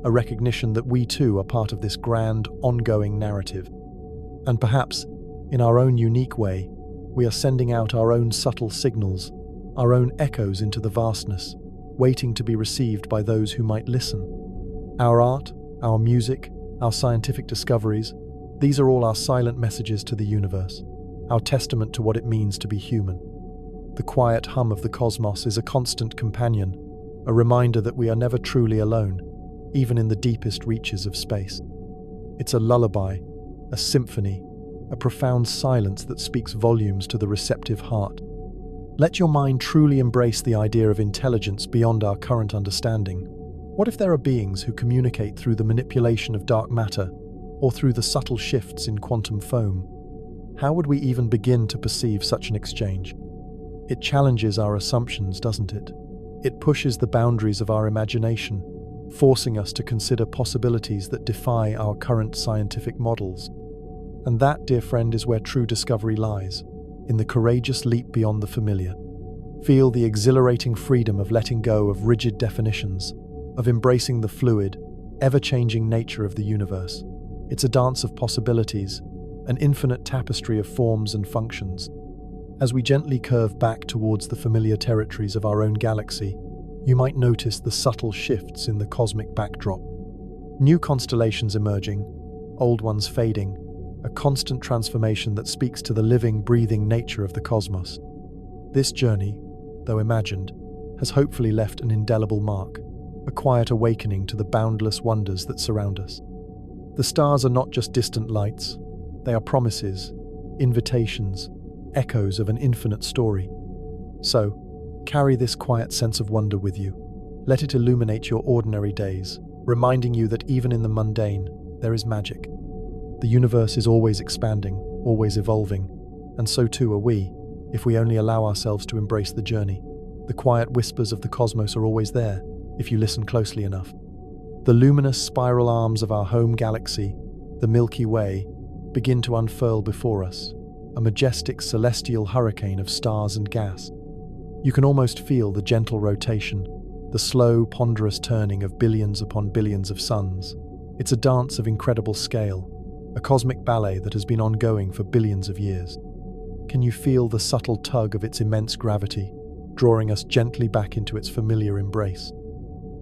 a recognition that we too are part of this grand, ongoing narrative. And perhaps, in our own unique way, we are sending out our own subtle signals, our own echoes into the vastness, waiting to be received by those who might listen. Our art, our music, our scientific discoveries, these are all our silent messages to the universe, our testament to what it means to be human. The quiet hum of the cosmos is a constant companion, a reminder that we are never truly alone, even in the deepest reaches of space. It's a lullaby, a symphony, a profound silence that speaks volumes to the receptive heart. Let your mind truly embrace the idea of intelligence beyond our current understanding. What if there are beings who communicate through the manipulation of dark matter, or through the subtle shifts in quantum foam? How would we even begin to perceive such an exchange? It challenges our assumptions, doesn't it? It pushes the boundaries of our imagination, forcing us to consider possibilities that defy our current scientific models. And that, dear friend, is where true discovery lies, in the courageous leap beyond the familiar. Feel the exhilarating freedom of letting go of rigid definitions, of embracing the fluid, ever-changing nature of the universe. It's a dance of possibilities, an infinite tapestry of forms and functions. As we gently curve back towards the familiar territories of our own galaxy, you might notice the subtle shifts in the cosmic backdrop. New constellations emerging, old ones fading, a constant transformation that speaks to the living, breathing nature of the cosmos. This journey, though imagined, has hopefully left an indelible mark, a quiet awakening to the boundless wonders that surround us. The stars are not just distant lights, they are promises, invitations, echoes of an infinite story. So, carry this quiet sense of wonder with you. Let it illuminate your ordinary days, reminding you that even in the mundane, there is magic. The universe is always expanding, always evolving, and so too are we, if we only allow ourselves to embrace the journey. The quiet whispers of the cosmos are always there, if you listen closely enough. The luminous spiral arms of our home galaxy, the Milky Way, begin to unfurl before us, a majestic celestial hurricane of stars and gas. You can almost feel the gentle rotation, the slow, ponderous turning of billions upon billions of suns. It's a dance of incredible scale, a cosmic ballet that has been ongoing for billions of years. Can you feel the subtle tug of its immense gravity, drawing us gently back into its familiar embrace?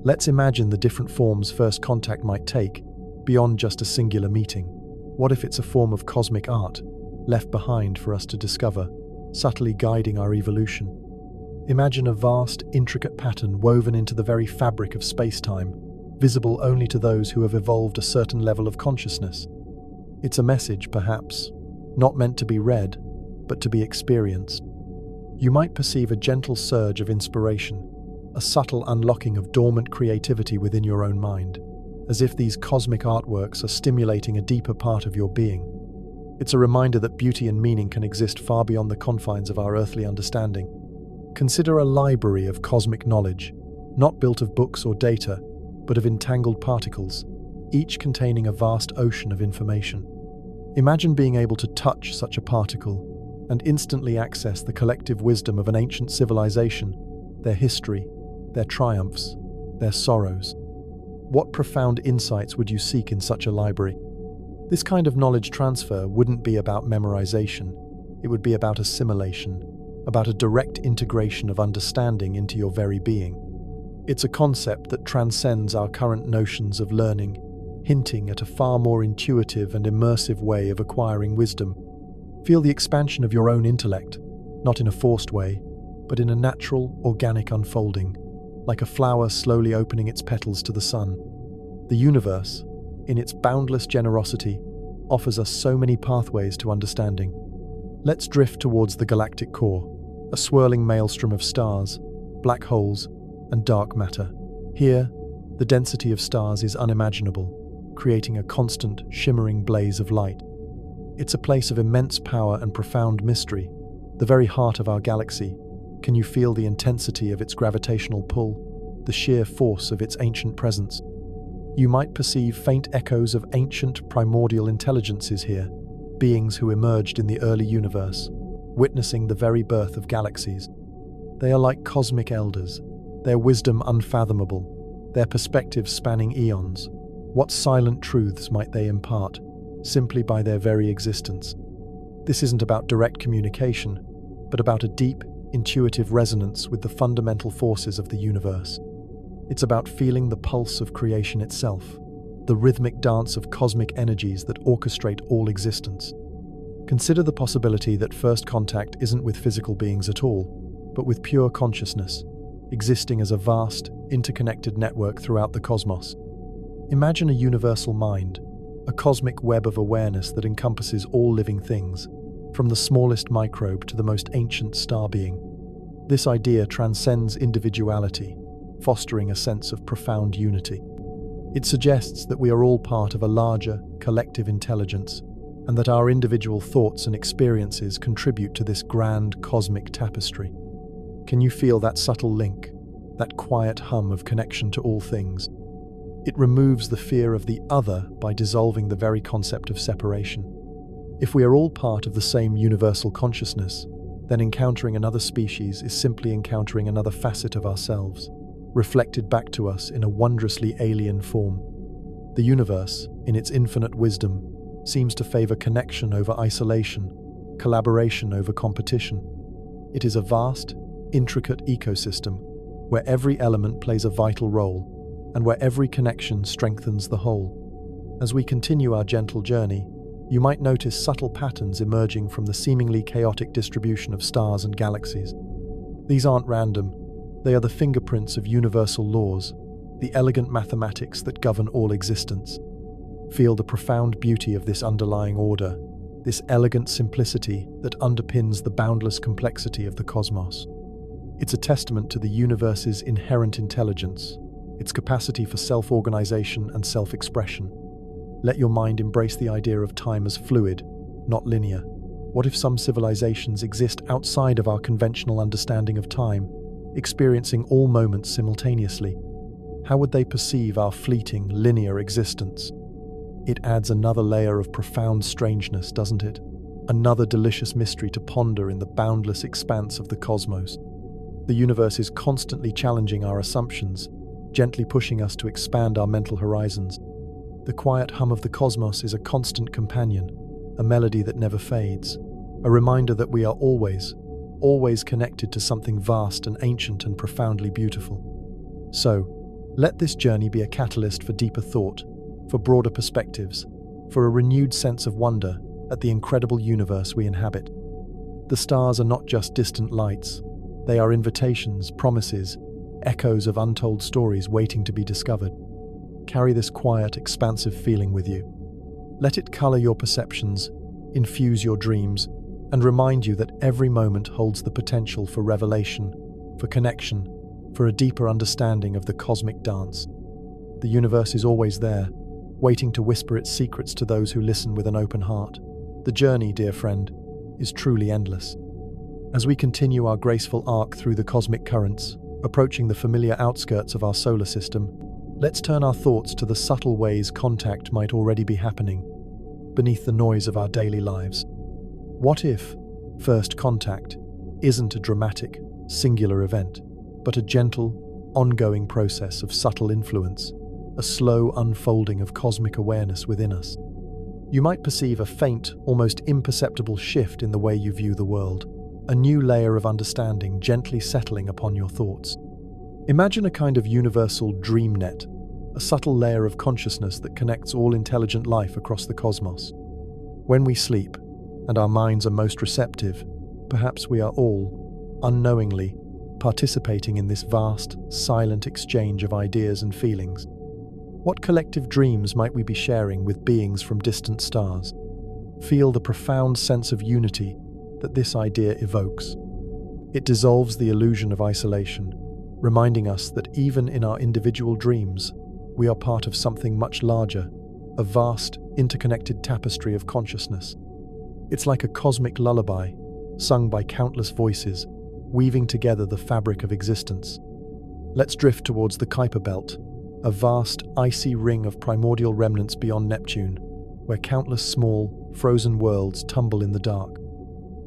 Let's imagine the different forms first contact might take, beyond just a singular meeting. What if it's a form of cosmic art, left behind for us to discover, subtly guiding our evolution? Imagine a vast, intricate pattern woven into the very fabric of space-time, visible only to those who have evolved a certain level of consciousness. It's a message, perhaps, not meant to be read, but to be experienced. You might perceive a gentle surge of inspiration, a subtle unlocking of dormant creativity within your own mind, as if these cosmic artworks are stimulating a deeper part of your being. It's a reminder that beauty and meaning can exist far beyond the confines of our earthly understanding. Consider a library of cosmic knowledge, not built of books or data, but of entangled particles, each containing a vast ocean of information. Imagine being able to touch such a particle and instantly access the collective wisdom of an ancient civilization, their history, their triumphs, their sorrows. What profound insights would you seek in such a library? This kind of knowledge transfer wouldn't be about memorization, it would be about assimilation, about a direct integration of understanding into your very being. It's a concept that transcends our current notions of learning, hinting at a far more intuitive and immersive way of acquiring wisdom. Feel the expansion of your own intellect, not in a forced way, but in a natural, organic unfolding, like a flower slowly opening its petals to the sun. The universe, in its boundless generosity, offers us so many pathways to understanding. Let's drift towards the galactic core, a swirling maelstrom of stars, black holes, and dark matter. Here, the density of stars is unimaginable, creating a constant, shimmering blaze of light. It's a place of immense power and profound mystery, the very heart of our galaxy. Can you feel the intensity of its gravitational pull, the sheer force of its ancient presence? You might perceive faint echoes of ancient, primordial intelligences here, beings who emerged in the early universe, witnessing the very birth of galaxies. They are like cosmic elders, their wisdom unfathomable, their perspectives spanning eons. What silent truths might they impart, simply by their very existence? This isn't about direct communication, but about a deep, intuitive resonance with the fundamental forces of the universe. It's about feeling the pulse of creation itself, the rhythmic dance of cosmic energies that orchestrate all existence. Consider the possibility that first contact isn't with physical beings at all, but with pure consciousness, existing as a vast, interconnected network throughout the cosmos. Imagine a universal mind, a cosmic web of awareness that encompasses all living things, from the smallest microbe to the most ancient star being. This idea transcends individuality, fostering a sense of profound unity. It suggests that we are all part of a larger, collective intelligence, and that our individual thoughts and experiences contribute to this grand cosmic tapestry. Can you feel that subtle link, that quiet hum of connection to all things? It removes the fear of the other by dissolving the very concept of separation. If we are all part of the same universal consciousness, then encountering another species is simply encountering another facet of ourselves, reflected back to us in a wondrously alien form. The universe, in its infinite wisdom, seems to favor connection over isolation, collaboration over competition. It is a vast, intricate ecosystem where every element plays a vital role and where every connection strengthens the whole. As we continue our gentle journey, you might notice subtle patterns emerging from the seemingly chaotic distribution of stars and galaxies. These aren't random, they are the fingerprints of universal laws, the elegant mathematics that govern all existence. Feel the profound beauty of this underlying order, this elegant simplicity that underpins the boundless complexity of the cosmos. It's a testament to the universe's inherent intelligence, its capacity for self-organization and self-expression. Let your mind embrace the idea of time as fluid, not linear. What if some civilizations exist outside of our conventional understanding of time, experiencing all moments simultaneously? How would they perceive our fleeting, linear existence? It adds another layer of profound strangeness, doesn't it? Another delicious mystery to ponder in the boundless expanse of the cosmos. The universe is constantly challenging our assumptions, gently pushing us to expand our mental horizons. The quiet hum of the cosmos is a constant companion, a melody that never fades, a reminder that we are always connected to something vast and ancient and profoundly beautiful. So, let this journey be a catalyst for deeper thought, for broader perspectives, for a renewed sense of wonder at the incredible universe we inhabit. The stars are not just distant lights, they are invitations, promises, echoes of untold stories waiting to be discovered. Carry this quiet, expansive feeling with you. Let it color your perceptions, infuse your dreams, and remind you that every moment holds the potential for revelation, for connection, for a deeper understanding of the cosmic dance. The universe is always there, waiting to whisper its secrets to those who listen with an open heart. The journey, dear friend, is truly endless. As we continue our graceful arc through the cosmic currents, approaching the familiar outskirts of our solar system, let's turn our thoughts to the subtle ways contact might already be happening beneath the noise of our daily lives. What if first contact isn't a dramatic, singular event, but a gentle, ongoing process of subtle influence, a slow unfolding of cosmic awareness within us? You might perceive a faint, almost imperceptible shift in the way you view the world, a new layer of understanding gently settling upon your thoughts. Imagine a kind of universal dream net, a subtle layer of consciousness that connects all intelligent life across the cosmos. When we sleep, and our minds are most receptive, perhaps we are all, unknowingly, participating in this vast, silent exchange of ideas and feelings. What collective dreams might we be sharing with beings from distant stars? Feel the profound sense of unity that this idea evokes. It dissolves the illusion of isolation, reminding us that even in our individual dreams, we are part of something much larger, a vast, interconnected tapestry of consciousness. It's like a cosmic lullaby, sung by countless voices, weaving together the fabric of existence. Let's drift towards the Kuiper Belt, a vast, icy ring of primordial remnants beyond Neptune, where countless small, frozen worlds tumble in the dark.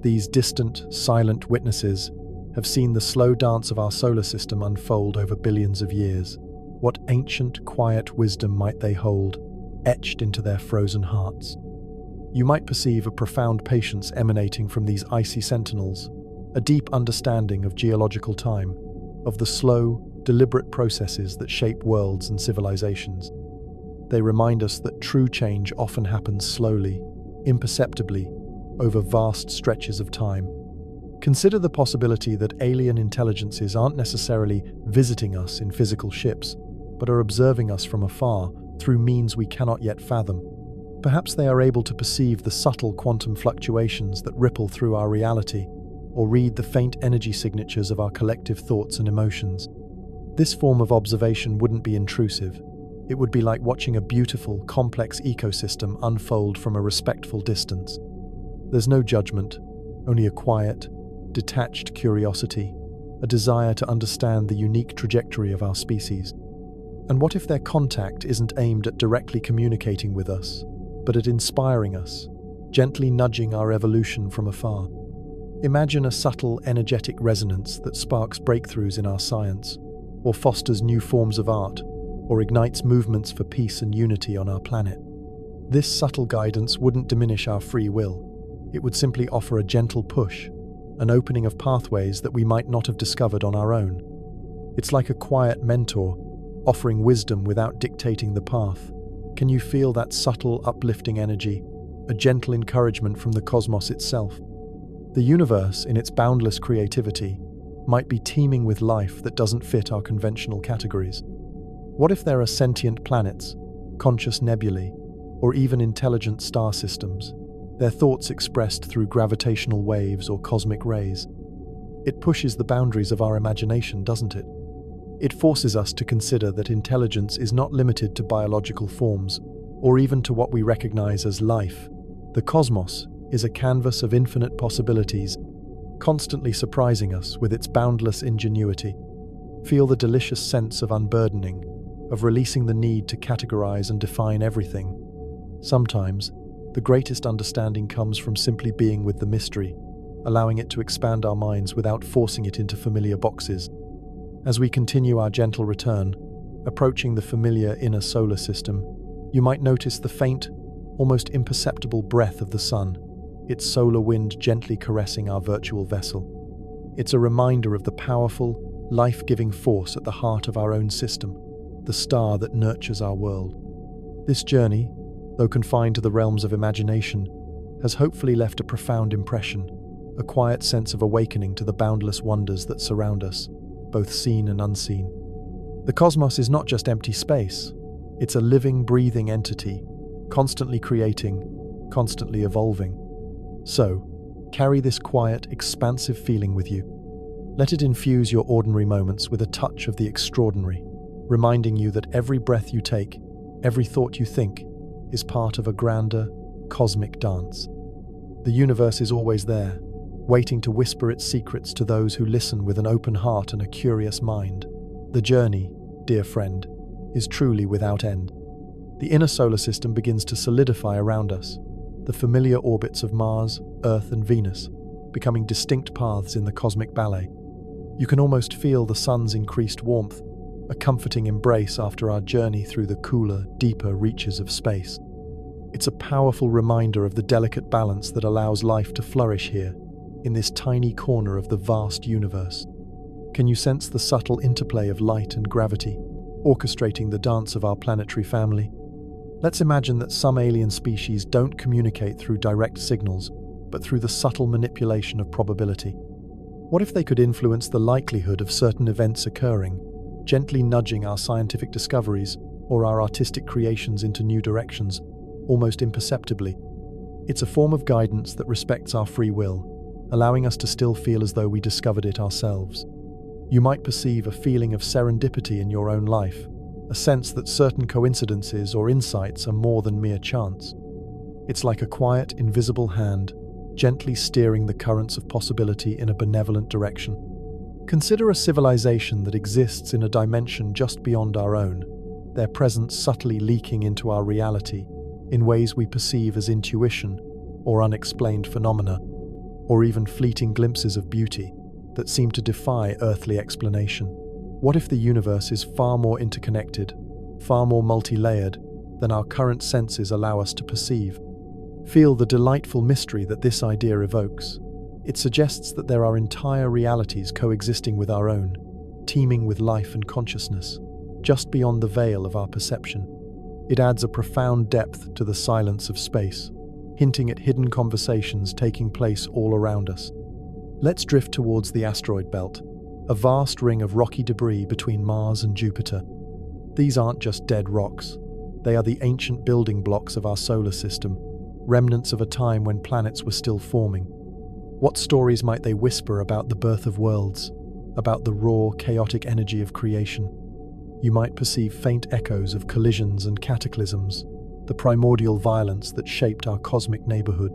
These distant, silent witnesses have seen the slow dance of our solar system unfold over billions of years. What ancient, quiet wisdom might they hold, etched into their frozen hearts? You might perceive a profound patience emanating from these icy sentinels, a deep understanding of geological time, of the slow, deliberate processes that shape worlds and civilizations. They remind us that true change often happens slowly, imperceptibly, over vast stretches of time. Consider the possibility that alien intelligences aren't necessarily visiting us in physical ships, but are observing us from afar through means we cannot yet fathom. Perhaps they are able to perceive the subtle quantum fluctuations that ripple through our reality, or read the faint energy signatures of our collective thoughts and emotions. This form of observation wouldn't be intrusive. It would be like watching a beautiful, complex ecosystem unfold from a respectful distance. There's no judgment, only a quiet, detached curiosity, a desire to understand the unique trajectory of our species. And what if their contact isn't aimed at directly communicating with us, but at inspiring us, gently nudging our evolution from afar. Imagine a subtle, energetic resonance that sparks breakthroughs in our science, or fosters new forms of art, or ignites movements for peace and unity on our planet. This subtle guidance wouldn't diminish our free will. It would simply offer a gentle push, an opening of pathways that we might not have discovered on our own. It's like a quiet mentor, offering wisdom without dictating the path. Can you feel that subtle, uplifting energy, a gentle encouragement from the cosmos itself? The universe, in its boundless creativity, might be teeming with life that doesn't fit our conventional categories. What if there are sentient planets, conscious nebulae, or even intelligent star systems, their thoughts expressed through gravitational waves or cosmic rays? It pushes the boundaries of our imagination, doesn't it? It forces us to consider that intelligence is not limited to biological forms, or even to what we recognize as life. The cosmos is a canvas of infinite possibilities, constantly surprising us with its boundless ingenuity. Feel the delicious sense of unburdening, of releasing the need to categorize and define everything. Sometimes, the greatest understanding comes from simply being with the mystery, allowing it to expand our minds without forcing it into familiar boxes. As we continue our gentle return, approaching the familiar inner solar system, you might notice the faint, almost imperceptible breath of the sun, its solar wind gently caressing our virtual vessel. It's a reminder of the powerful, life-giving force at the heart of our own system, the star that nurtures our world. This journey, though confined to the realms of imagination, has hopefully left a profound impression, a quiet sense of awakening to the boundless wonders that surround us, both seen and unseen. The cosmos is not just empty space, it's a living, breathing entity, constantly creating, constantly evolving. So, carry this quiet, expansive feeling with you. Let it infuse your ordinary moments with a touch of the extraordinary, reminding you that every breath you take, every thought you think, is part of a grander, cosmic dance. The universe is always there, waiting to whisper its secrets to those who listen with an open heart and a curious mind. The journey, dear friend, is truly without end. The inner solar system begins to solidify around us, the familiar orbits of Mars, Earth, and Venus, becoming distinct paths in the cosmic ballet. You can almost feel the sun's increased warmth, a comforting embrace after our journey through the cooler, deeper reaches of space. It's a powerful reminder of the delicate balance that allows life to flourish here, in this tiny corner of the vast universe. Can you sense the subtle interplay of light and gravity, orchestrating the dance of our planetary family? Let's imagine that some alien species don't communicate through direct signals, but through the subtle manipulation of probability. What if they could influence the likelihood of certain events occurring, gently nudging our scientific discoveries or our artistic creations into new directions, almost imperceptibly? It's a form of guidance that respects our free will, allowing us to still feel as though we discovered it ourselves. You might perceive a feeling of serendipity in your own life, a sense that certain coincidences or insights are more than mere chance. It's like a quiet, invisible hand, gently steering the currents of possibility in a benevolent direction. Consider a civilization that exists in a dimension just beyond our own, their presence subtly leaking into our reality in ways we perceive as intuition or unexplained phenomena, or even fleeting glimpses of beauty that seem to defy earthly explanation. What if the universe is far more interconnected, far more multi-layered than our current senses allow us to perceive? Feel the delightful mystery that this idea evokes. It suggests that there are entire realities coexisting with our own, teeming with life and consciousness, just beyond the veil of our perception. It adds a profound depth to the silence of space, hinting at hidden conversations taking place all around us. Let's drift towards the asteroid belt, a vast ring of rocky debris between Mars and Jupiter. These aren't just dead rocks. They are the ancient building blocks of our solar system, remnants of a time when planets were still forming. What stories might they whisper about the birth of worlds, about the raw, chaotic energy of creation? You might perceive faint echoes of collisions and cataclysms, the primordial violence that shaped our cosmic neighborhood,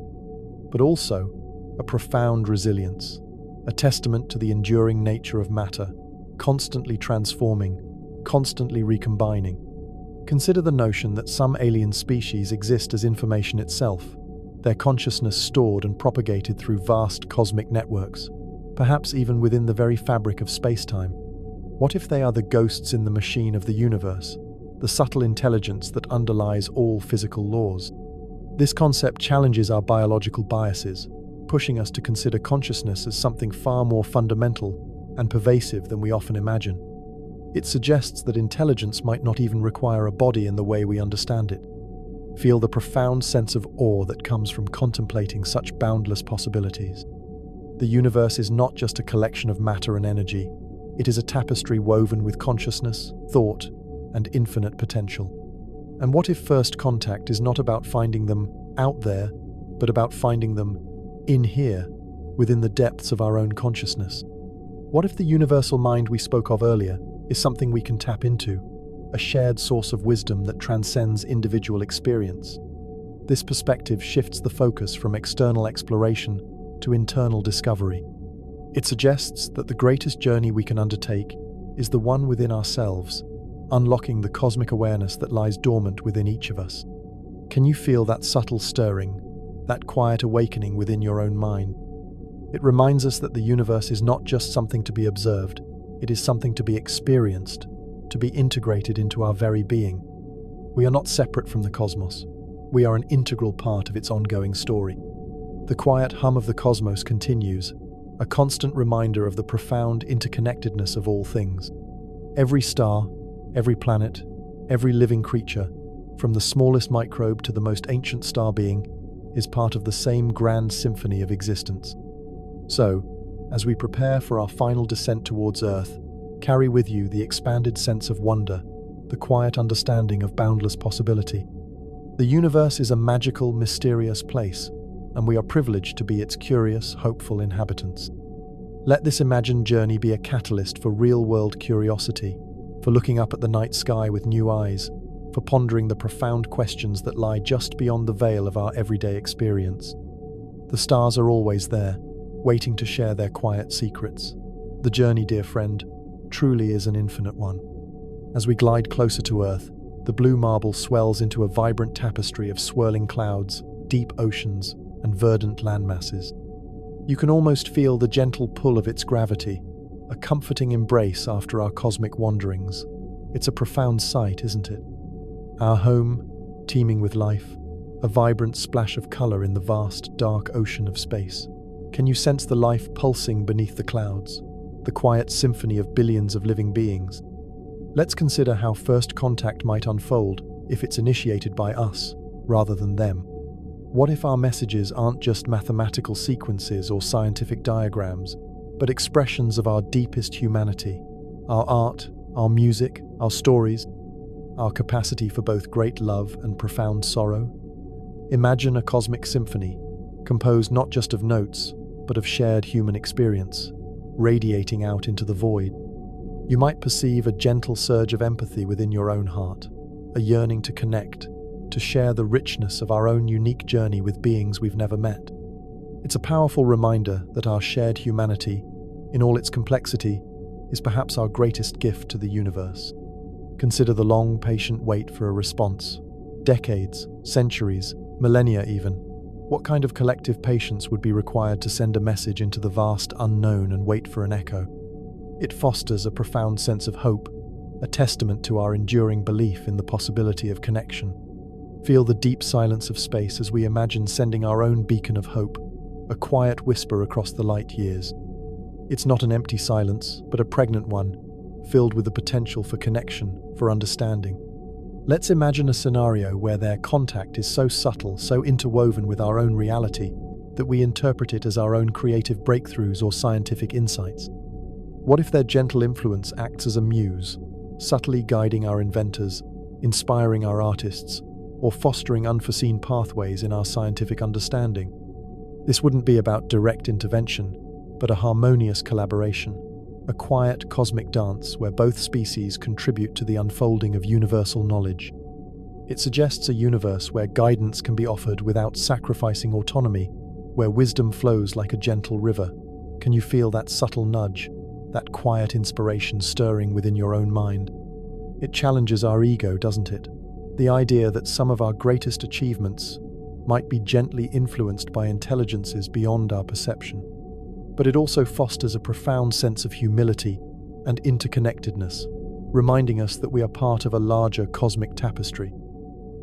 but also a profound resilience, a testament to the enduring nature of matter, constantly transforming, constantly recombining. Consider the notion that some alien species exist as information itself, their consciousness stored and propagated through vast cosmic networks, perhaps even within the very fabric of space-time. What if they are the ghosts in the machine of the universe, the subtle intelligence that underlies all physical laws? This concept challenges our biological biases, pushing us to consider consciousness as something far more fundamental and pervasive than we often imagine. It suggests that intelligence might not even require a body in the way we understand it. Feel the profound sense of awe that comes from contemplating such boundless possibilities. The universe is not just a collection of matter and energy. It is a tapestry woven with consciousness, thought, and infinite potential. And what if first contact is not about finding them out there, but about finding them in here, within the depths of our own consciousness? What if the universal mind we spoke of earlier is something we can tap into, a shared source of wisdom that transcends individual experience? This perspective shifts the focus from external exploration to internal discovery. It suggests that the greatest journey we can undertake is the one within ourselves, unlocking the cosmic awareness that lies dormant within each of us. Can you feel that subtle stirring, that quiet awakening within your own mind? It reminds us that the universe is not just something to be observed, it is something to be experienced, to be integrated into our very being. We are not separate from the cosmos. We are an integral part of its ongoing story. The quiet hum of the cosmos continues, a constant reminder of the profound interconnectedness of all things. Every star, every planet, every living creature, from the smallest microbe to the most ancient star being, is part of the same grand symphony of existence. So, as we prepare for our final descent towards Earth, carry with you the expanded sense of wonder, the quiet understanding of boundless possibility. The universe is a magical, mysterious place, and we are privileged to be its curious, hopeful inhabitants. Let this imagined journey be a catalyst for real-world curiosity, for looking up at the night sky with new eyes, for pondering the profound questions that lie just beyond the veil of our everyday experience. The stars are always there, waiting to share their quiet secrets. The journey, dear friend, truly is an infinite one. As we glide closer to Earth, the blue marble swells into a vibrant tapestry of swirling clouds, deep oceans, and verdant landmasses. You can almost feel the gentle pull of its gravity, a comforting embrace after our cosmic wanderings. It's a profound sight, isn't it? Our home, teeming with life, a vibrant splash of color in the vast, dark ocean of space. Can you sense the life pulsing beneath the clouds, the quiet symphony of billions of living beings? Let's consider how first contact might unfold if it's initiated by us, rather than them. What if our messages aren't just mathematical sequences or scientific diagrams, but expressions of our deepest humanity, our art, our music, our stories, our capacity for both great love and profound sorrow? Imagine a cosmic symphony, composed not just of notes, but of shared human experience, radiating out into the void. You might perceive a gentle surge of empathy within your own heart, a yearning to connect, to share the richness of our own unique journey with beings we've never met. It's a powerful reminder that our shared humanity, in all its complexity, is perhaps our greatest gift to the universe. Consider the long, patient wait for a response. Decades, centuries, millennia even. What kind of collective patience would be required to send a message into the vast unknown and wait for an echo? It fosters a profound sense of hope, a testament to our enduring belief in the possibility of connection. Feel the deep silence of space as we imagine sending our own beacon of hope, a quiet whisper across the light years. It's not an empty silence, but a pregnant one, filled with the potential for connection, for understanding. Let's imagine a scenario where their contact is so subtle, so interwoven with our own reality, that we interpret it as our own creative breakthroughs or scientific insights. What if their gentle influence acts as a muse, subtly guiding our inventors, inspiring our artists, or fostering unforeseen pathways in our scientific understanding? This wouldn't be about direct intervention, but a harmonious collaboration, a quiet cosmic dance where both species contribute to the unfolding of universal knowledge. It suggests a universe where guidance can be offered without sacrificing autonomy, where wisdom flows like a gentle river. Can you feel that subtle nudge, that quiet inspiration stirring within your own mind? It challenges our ego, doesn't it? The idea that some of our greatest achievements might be gently influenced by intelligences beyond our perception. But it also fosters a profound sense of humility and interconnectedness, reminding us that we are part of a larger cosmic tapestry.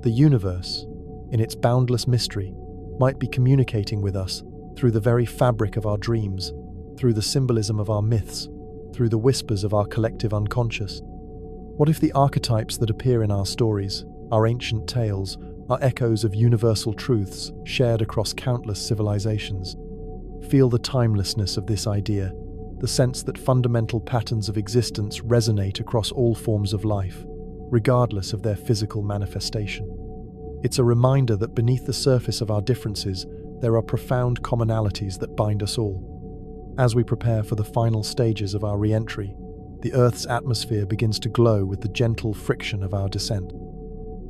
The universe, in its boundless mystery, might be communicating with us through the very fabric of our dreams, through the symbolism of our myths, through the whispers of our collective unconscious. What if the archetypes that appear in our stories, our ancient tales, are echoes of universal truths shared across countless civilizations? Feel the timelessness of this idea, the sense that fundamental patterns of existence resonate across all forms of life, regardless of their physical manifestation. It's a reminder that beneath the surface of our differences, there are profound commonalities that bind us all. As we prepare for the final stages of our re-entry, the Earth's atmosphere begins to glow with the gentle friction of our descent.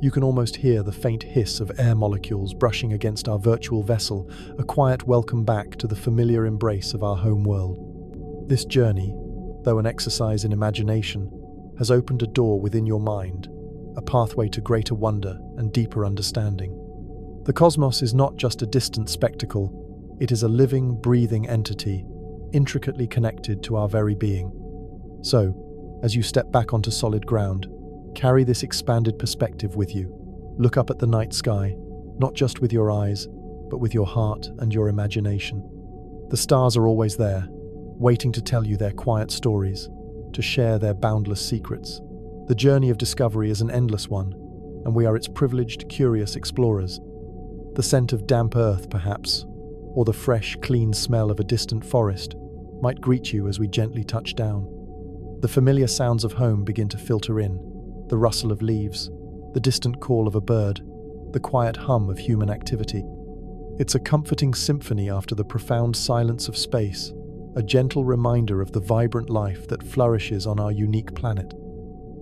You can almost hear the faint hiss of air molecules brushing against our virtual vessel, a quiet welcome back to the familiar embrace of our home world. This journey, though an exercise in imagination, has opened a door within your mind, a pathway to greater wonder and deeper understanding. The cosmos is not just a distant spectacle, it is a living, breathing entity, intricately connected to our very being. So, as you step back onto solid ground, carry this expanded perspective with you. Look up at the night sky, not just with your eyes, but with your heart and your imagination. The stars are always there, waiting to tell you their quiet stories, to share their boundless secrets. The journey of discovery is an endless one, and we are its privileged, curious explorers. The scent of damp earth, perhaps, or the fresh, clean smell of a distant forest might greet you as we gently touch down. The familiar sounds of home begin to filter in, the rustle of leaves, the distant call of a bird, the quiet hum of human activity. It's a comforting symphony after the profound silence of space, a gentle reminder of the vibrant life that flourishes on our unique planet.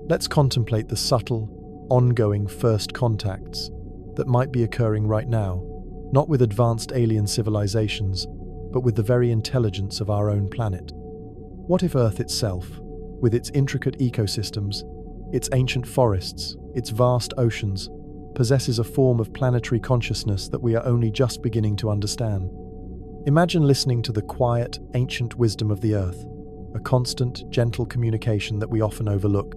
Let's contemplate the subtle, ongoing first contacts that might be occurring right now, not with advanced alien civilizations, but with the very intelligence of our own planet. What if Earth itself, with its intricate ecosystems, its ancient forests, its vast oceans, possesses a form of planetary consciousness that we are only just beginning to understand? Imagine listening to the quiet, ancient wisdom of the Earth, a constant, gentle communication that we often overlook.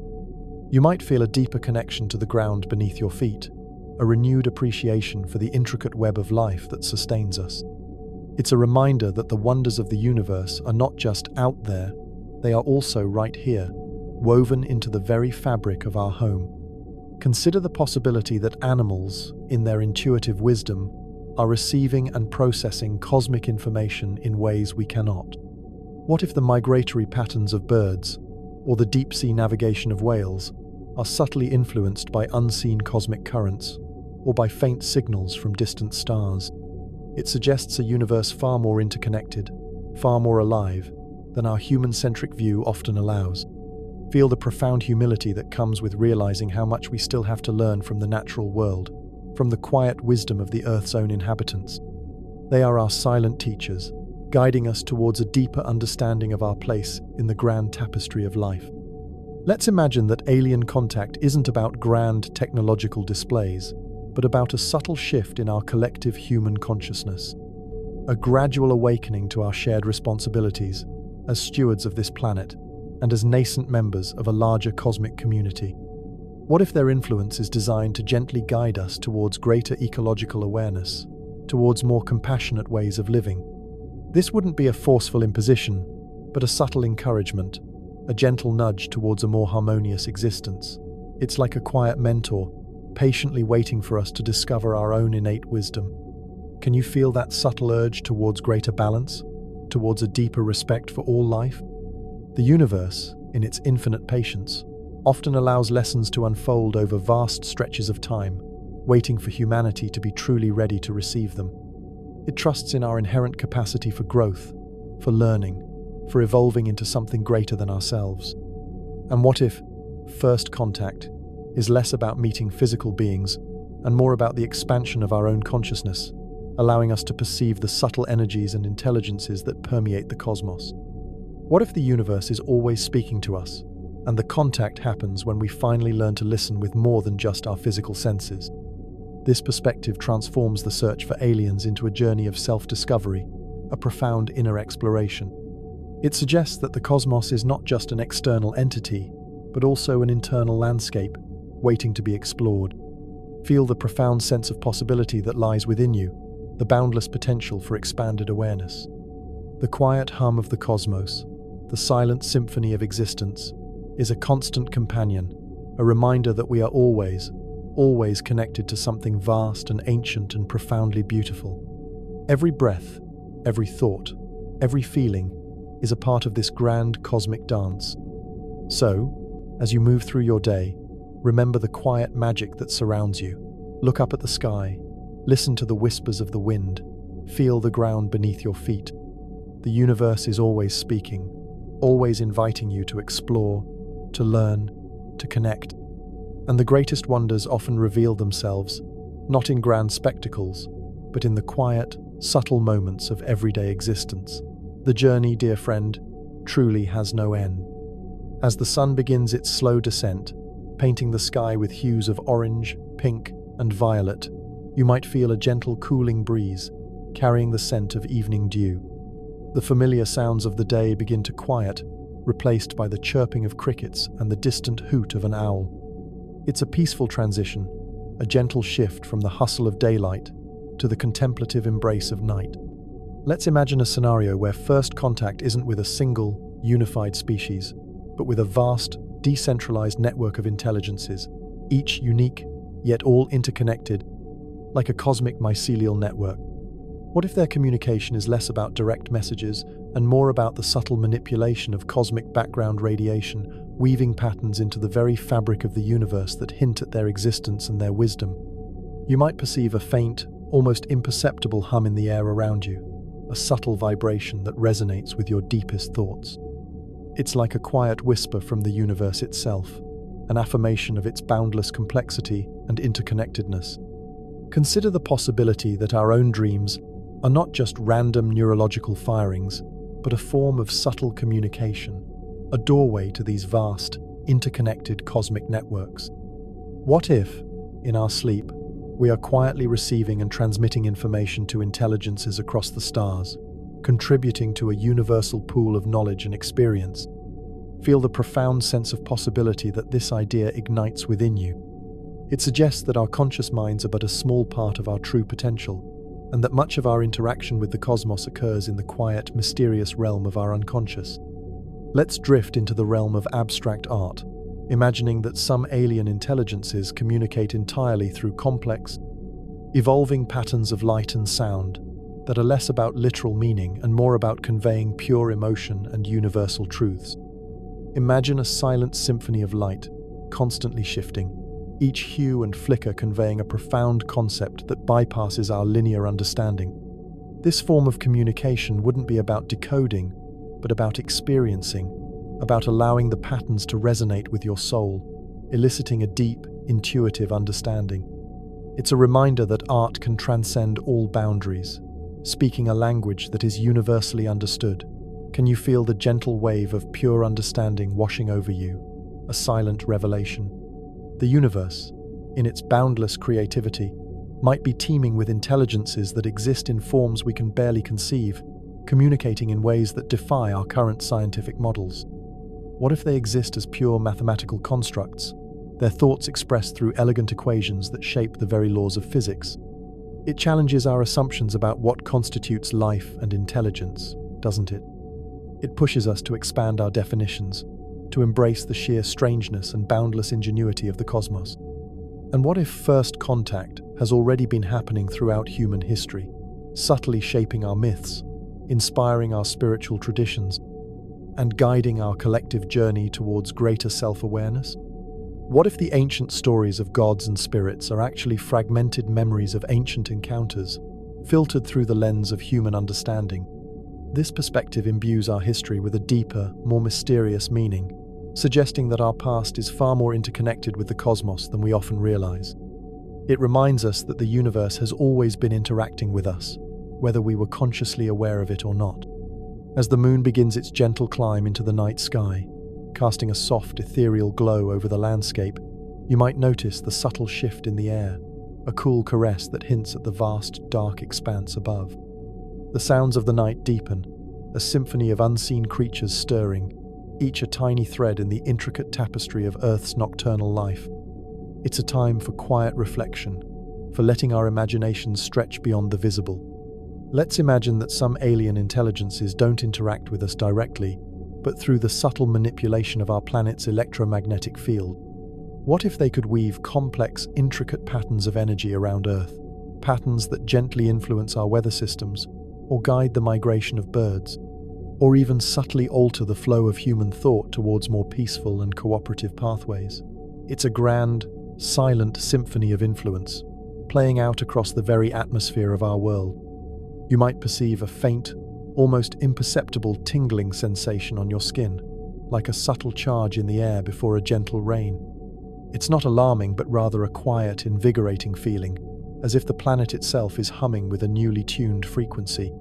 You might feel a deeper connection to the ground beneath your feet, a renewed appreciation for the intricate web of life that sustains us. It's a reminder that the wonders of the universe are not just out there, they are also right here, woven into the very fabric of our home. Consider the possibility that animals, in their intuitive wisdom, are receiving and processing cosmic information in ways we cannot. What if the migratory patterns of birds, or the deep-sea navigation of whales, are subtly influenced by unseen cosmic currents, or by faint signals from distant stars? It suggests a universe far more interconnected, far more alive, than our human-centric view often allows. Feel the profound humility that comes with realizing how much we still have to learn from the natural world, from the quiet wisdom of the Earth's own inhabitants. They are our silent teachers, guiding us towards a deeper understanding of our place in the grand tapestry of life. Let's imagine that alien contact isn't about grand technological displays, but about a subtle shift in our collective human consciousness. A gradual awakening to our shared responsibilities as stewards of this planet and as nascent members of a larger cosmic community. What if their influence is designed to gently guide us towards greater ecological awareness, towards more compassionate ways of living? This wouldn't be a forceful imposition, but a subtle encouragement, a gentle nudge towards a more harmonious existence. It's like a quiet mentor, patiently waiting for us to discover our own innate wisdom. Can you feel that subtle urge towards greater balance, towards a deeper respect for all life? The universe, in its infinite patience, often allows lessons to unfold over vast stretches of time, waiting for humanity to be truly ready to receive them. It trusts in our inherent capacity for growth, for learning, for evolving into something greater than ourselves. And what if first contact is less about meeting physical beings and more about the expansion of our own consciousness, allowing us to perceive the subtle energies and intelligences that permeate the cosmos? What if the universe is always speaking to us, and the contact happens when we finally learn to listen with more than just our physical senses? This perspective transforms the search for aliens into a journey of self-discovery, a profound inner exploration. It suggests that the cosmos is not just an external entity, but also an internal landscape, waiting to be explored. Feel the profound sense of possibility that lies within you, the boundless potential for expanded awareness. The quiet hum of the cosmos, the silent symphony of existence, is a constant companion, a reminder that we are always connected to something vast and ancient and profoundly beautiful. Every breath, every thought, every feeling is a part of this grand cosmic dance. So, as you move through your day, remember the quiet magic that surrounds you. Look up at the sky, listen to the whispers of the wind, feel the ground beneath your feet. The universe is always speaking, always inviting you to explore, to learn, to connect. And the greatest wonders often reveal themselves, not in grand spectacles, but in the quiet, subtle moments of everyday existence. The journey, dear friend, truly has no end. As the sun begins its slow descent, painting the sky with hues of orange, pink, and violet, you might feel a gentle cooling breeze, carrying the scent of evening dew. The familiar sounds of the day begin to quiet, replaced by the chirping of crickets and the distant hoot of an owl. It's a peaceful transition, a gentle shift from the hustle of daylight to the contemplative embrace of night. Let's imagine a scenario where first contact isn't with a single, unified species, but with a vast, decentralized network of intelligences, each unique, yet all interconnected, like a cosmic mycelial network. What if their communication is less about direct messages and more about the subtle manipulation of cosmic background radiation, weaving patterns into the very fabric of the universe that hint at their existence and their wisdom? You might perceive a faint, almost imperceptible hum in the air around you, a subtle vibration that resonates with your deepest thoughts. It's like a quiet whisper from the universe itself, an affirmation of its boundless complexity and interconnectedness. Consider the possibility that our own dreams are not just random neurological firings, but a form of subtle communication, a doorway to these vast, interconnected cosmic networks. What if, in our sleep, we are quietly receiving and transmitting information to intelligences across the stars, contributing to a universal pool of knowledge and experience? Feel the profound sense of possibility that this idea ignites within you. It suggests that our conscious minds are but a small part of our true potential, and that much of our interaction with the cosmos occurs in the quiet, mysterious realm of our unconscious. Let's drift into the realm of abstract art, imagining that some alien intelligences communicate entirely through complex, evolving patterns of light and sound that are less about literal meaning and more about conveying pure emotion and universal truths. Imagine a silent symphony of light, constantly shifting, each hue and flicker conveying a profound concept that bypasses our linear understanding. This form of communication wouldn't be about decoding, but about experiencing, about allowing the patterns to resonate with your soul, eliciting a deep, intuitive understanding. It's a reminder that art can transcend all boundaries, speaking a language that is universally understood. Can you feel the gentle wave of pure understanding washing over you, a silent revelation? The universe, in its boundless creativity, might be teeming with intelligences that exist in forms we can barely conceive, communicating in ways that defy our current scientific models. What if they exist as pure mathematical constructs, their thoughts expressed through elegant equations that shape the very laws of physics? It challenges our assumptions about what constitutes life and intelligence, doesn't it? It pushes us to expand our definitions, to embrace the sheer strangeness and boundless ingenuity of the cosmos. And what if first contact has already been happening throughout human history, subtly shaping our myths, inspiring our spiritual traditions, and guiding our collective journey towards greater self-awareness? What if the ancient stories of gods and spirits are actually fragmented memories of ancient encounters, filtered through the lens of human understanding? This perspective imbues our history with a deeper, more mysterious meaning, suggesting that our past is far more interconnected with the cosmos than we often realize. It reminds us that the universe has always been interacting with us, whether we were consciously aware of it or not. As the moon begins its gentle climb into the night sky, casting a soft, ethereal glow over the landscape, you might notice the subtle shift in the air, a cool caress that hints at the vast, dark expanse above. The sounds of the night deepen, a symphony of unseen creatures stirring, each a tiny thread in the intricate tapestry of Earth's nocturnal life. It's a time for quiet reflection, for letting our imaginations stretch beyond the visible. Let's imagine that some alien intelligences don't interact with us directly, but through the subtle manipulation of our planet's electromagnetic field. What if they could weave complex, intricate patterns of energy around Earth, patterns that gently influence our weather systems, or guide the migration of birds, or even subtly alter the flow of human thought towards more peaceful and cooperative pathways? It's a grand, silent symphony of influence, playing out across the very atmosphere of our world. You might perceive a faint, almost imperceptible tingling sensation on your skin, like a subtle charge in the air before a gentle rain. It's not alarming, but rather a quiet, invigorating feeling, as if the planet itself is humming with a newly tuned frequency.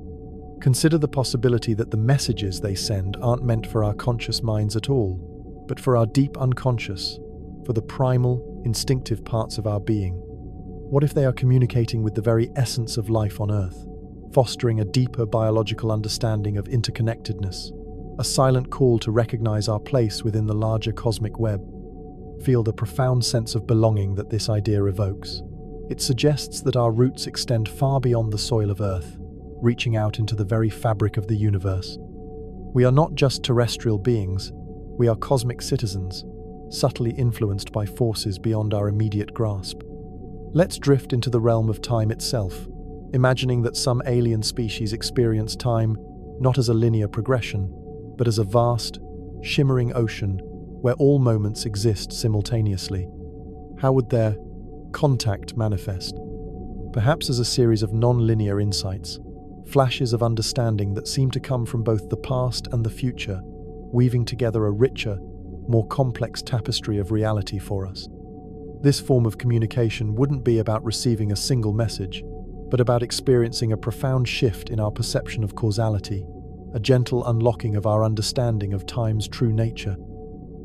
Consider the possibility that the messages they send aren't meant for our conscious minds at all, but for our deep unconscious, for the primal, instinctive parts of our being. What if they are communicating with the very essence of life on Earth, fostering a deeper biological understanding of interconnectedness, a silent call to recognize our place within the larger cosmic web? Feel the profound sense of belonging that this idea evokes. It suggests that our roots extend far beyond the soil of Earth, reaching out into the very fabric of the universe. We are not just terrestrial beings, we are cosmic citizens, subtly influenced by forces beyond our immediate grasp. Let's drift into the realm of time itself, imagining that some alien species experience time not as a linear progression, but as a vast, shimmering ocean where all moments exist simultaneously. How would their contact manifest? Perhaps as a series of non-linear insights, flashes of understanding that seem to come from both the past and the future, weaving together a richer, more complex tapestry of reality for us. This form of communication wouldn't be about receiving a single message, but about experiencing a profound shift in our perception of causality, a gentle unlocking of our understanding of time's true nature.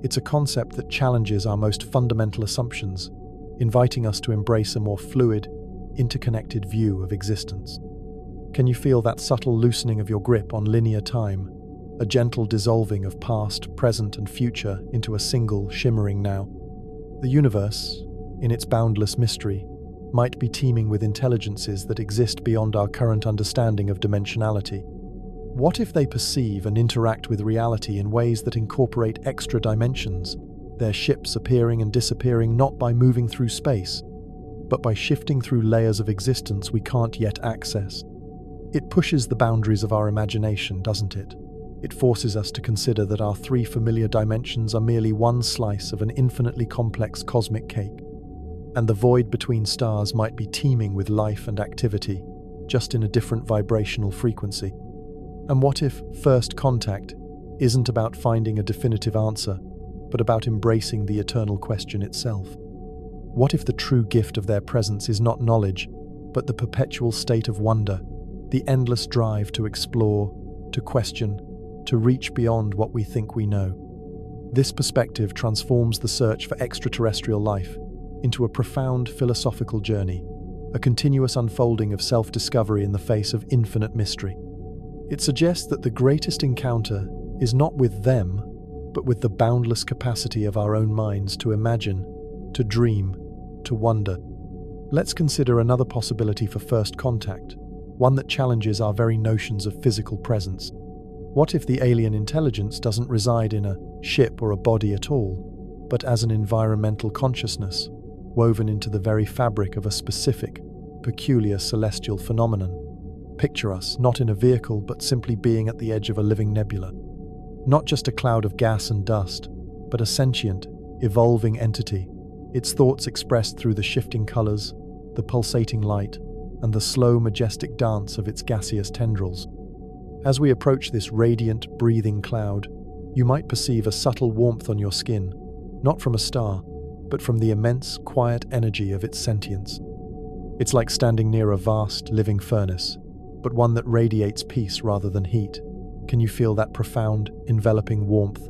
It's a concept that challenges our most fundamental assumptions, inviting us to embrace a more fluid, interconnected view of existence. Can you feel that subtle loosening of your grip on linear time, a gentle dissolving of past, present, and future into a single, shimmering now? The universe, in its boundless mystery, might be teeming with intelligences that exist beyond our current understanding of dimensionality. What if they perceive and interact with reality in ways that incorporate extra dimensions, their ships appearing and disappearing not by moving through space, but by shifting through layers of existence we can't yet access? It pushes the boundaries of our imagination, doesn't it? It forces us to consider that our three familiar dimensions are merely one slice of an infinitely complex cosmic cake, and the void between stars might be teeming with life and activity, just in a different vibrational frequency. And what if first contact isn't about finding a definitive answer, but about embracing the eternal question itself? What if the true gift of their presence is not knowledge, but the perpetual state of wonder, the endless drive to explore, to question, to reach beyond what we think we know? This perspective transforms the search for extraterrestrial life into a profound philosophical journey, a continuous unfolding of self-discovery in the face of infinite mystery. It suggests that the greatest encounter is not with them, but with the boundless capacity of our own minds to imagine, to dream, to wonder. Let's consider another possibility for first contact, one that challenges our very notions of physical presence. What if the alien intelligence doesn't reside in a ship or a body at all, but as an environmental consciousness, woven into the very fabric of a specific, peculiar celestial phenomenon? Picture us, not in a vehicle, but simply being at the edge of a living nebula. Not just a cloud of gas and dust, but a sentient, evolving entity, its thoughts expressed through the shifting colors, the pulsating light, and the slow, majestic dance of its gaseous tendrils. As we approach this radiant, breathing cloud, you might perceive a subtle warmth on your skin, not from a star, but from the immense, quiet energy of its sentience. It's like standing near a vast, living furnace, but one that radiates peace rather than heat. Can you feel that profound, enveloping warmth,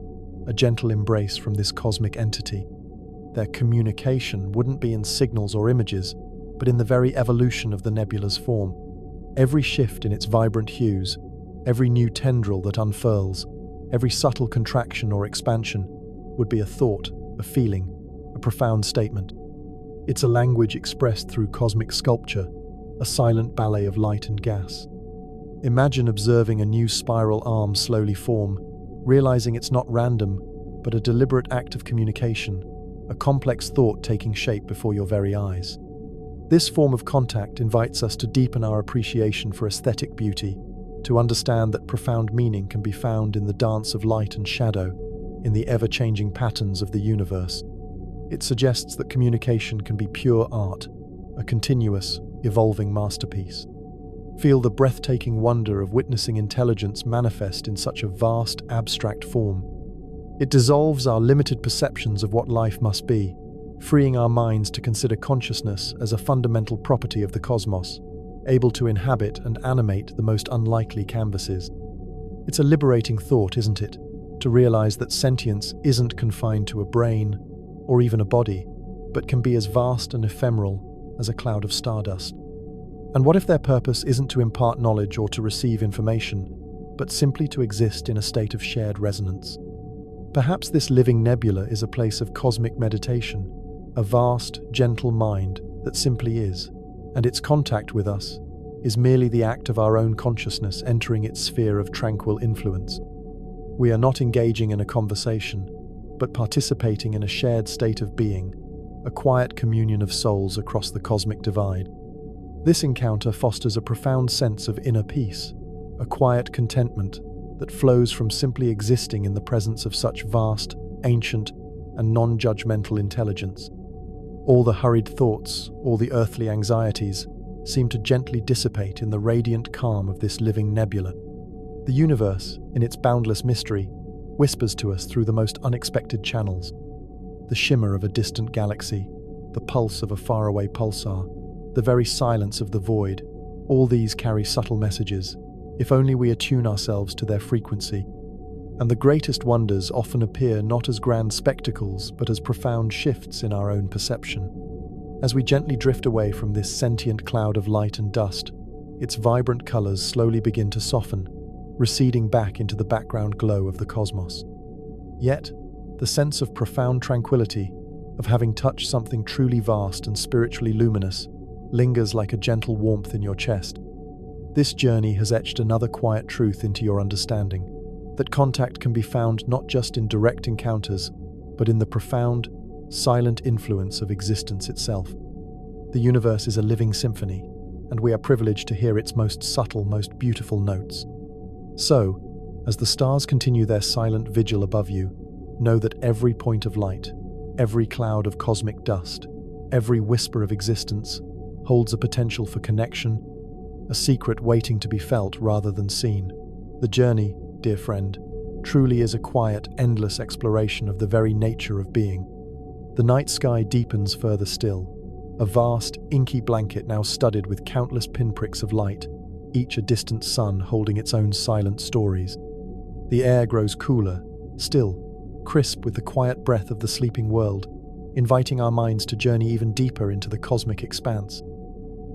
a gentle embrace from this cosmic entity? Their communication wouldn't be in signals or images, but in the very evolution of the nebula's form. Every shift in its vibrant hues, every new tendril that unfurls, every subtle contraction or expansion would be a thought, a feeling, a profound statement. It's a language expressed through cosmic sculpture, a silent ballet of light and gas. Imagine observing a new spiral arm slowly form, realizing it's not random, but a deliberate act of communication, a complex thought taking shape before your very eyes. This form of contact invites us to deepen our appreciation for aesthetic beauty, to understand that profound meaning can be found in the dance of light and shadow, in the ever-changing patterns of the universe. It suggests that communication can be pure art, a continuous, evolving masterpiece. Feel the breathtaking wonder of witnessing intelligence manifest in such a vast, abstract form. It dissolves our limited perceptions of what life must be, freeing our minds to consider consciousness as a fundamental property of the cosmos, able to inhabit and animate the most unlikely canvases. It's a liberating thought, isn't it, to realize that sentience isn't confined to a brain or even a body, but can be as vast and ephemeral as a cloud of stardust. And what if their purpose isn't to impart knowledge or to receive information, but simply to exist in a state of shared resonance? Perhaps this living nebula is a place of cosmic meditation, a vast, gentle mind that simply is, and its contact with us is merely the act of our own consciousness entering its sphere of tranquil influence. We are not engaging in a conversation, but participating in a shared state of being, a quiet communion of souls across the cosmic divide. This encounter fosters a profound sense of inner peace, a quiet contentment that flows from simply existing in the presence of such vast, ancient, and non-judgmental intelligence. All the hurried thoughts, all the earthly anxieties, seem to gently dissipate in the radiant calm of this living nebula. The universe, in its boundless mystery, whispers to us through the most unexpected channels. The shimmer of a distant galaxy, the pulse of a faraway pulsar, the very silence of the void, all these carry subtle messages, if only we attune ourselves to their frequency. And the greatest wonders often appear not as grand spectacles, but as profound shifts in our own perception. As we gently drift away from this sentient cloud of light and dust, its vibrant colors slowly begin to soften, receding back into the background glow of the cosmos. Yet, the sense of profound tranquility, of having touched something truly vast and spiritually luminous, lingers like a gentle warmth in your chest. This journey has etched another quiet truth into your understanding, that contact can be found not just in direct encounters, but in the profound, silent influence of existence itself. The universe is a living symphony, and we are privileged to hear its most subtle, most beautiful notes. So, as the stars continue their silent vigil above you, know that every point of light, every cloud of cosmic dust, every whisper of existence holds a potential for connection, a secret waiting to be felt rather than seen. The journey, dear friend, truly is a quiet, endless exploration of the very nature of being. The night sky deepens further still, a vast, inky blanket now studded with countless pinpricks of light, each a distant sun holding its own silent stories. The air grows cooler, still, crisp with the quiet breath of the sleeping world, inviting our minds to journey even deeper into the cosmic expanse.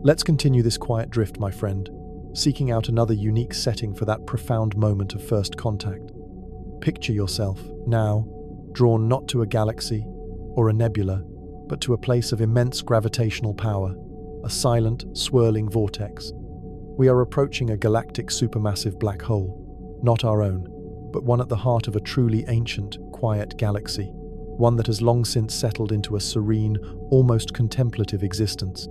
Let's continue this quiet drift, my friend, seeking out another unique setting for that profound moment of first contact. Picture yourself, now, drawn not to a galaxy or a nebula, but to a place of immense gravitational power, a silent, swirling vortex. We are approaching a galactic supermassive black hole, not our own, but one at the heart of a truly ancient, quiet galaxy, one that has long since settled into a serene, almost contemplative existence.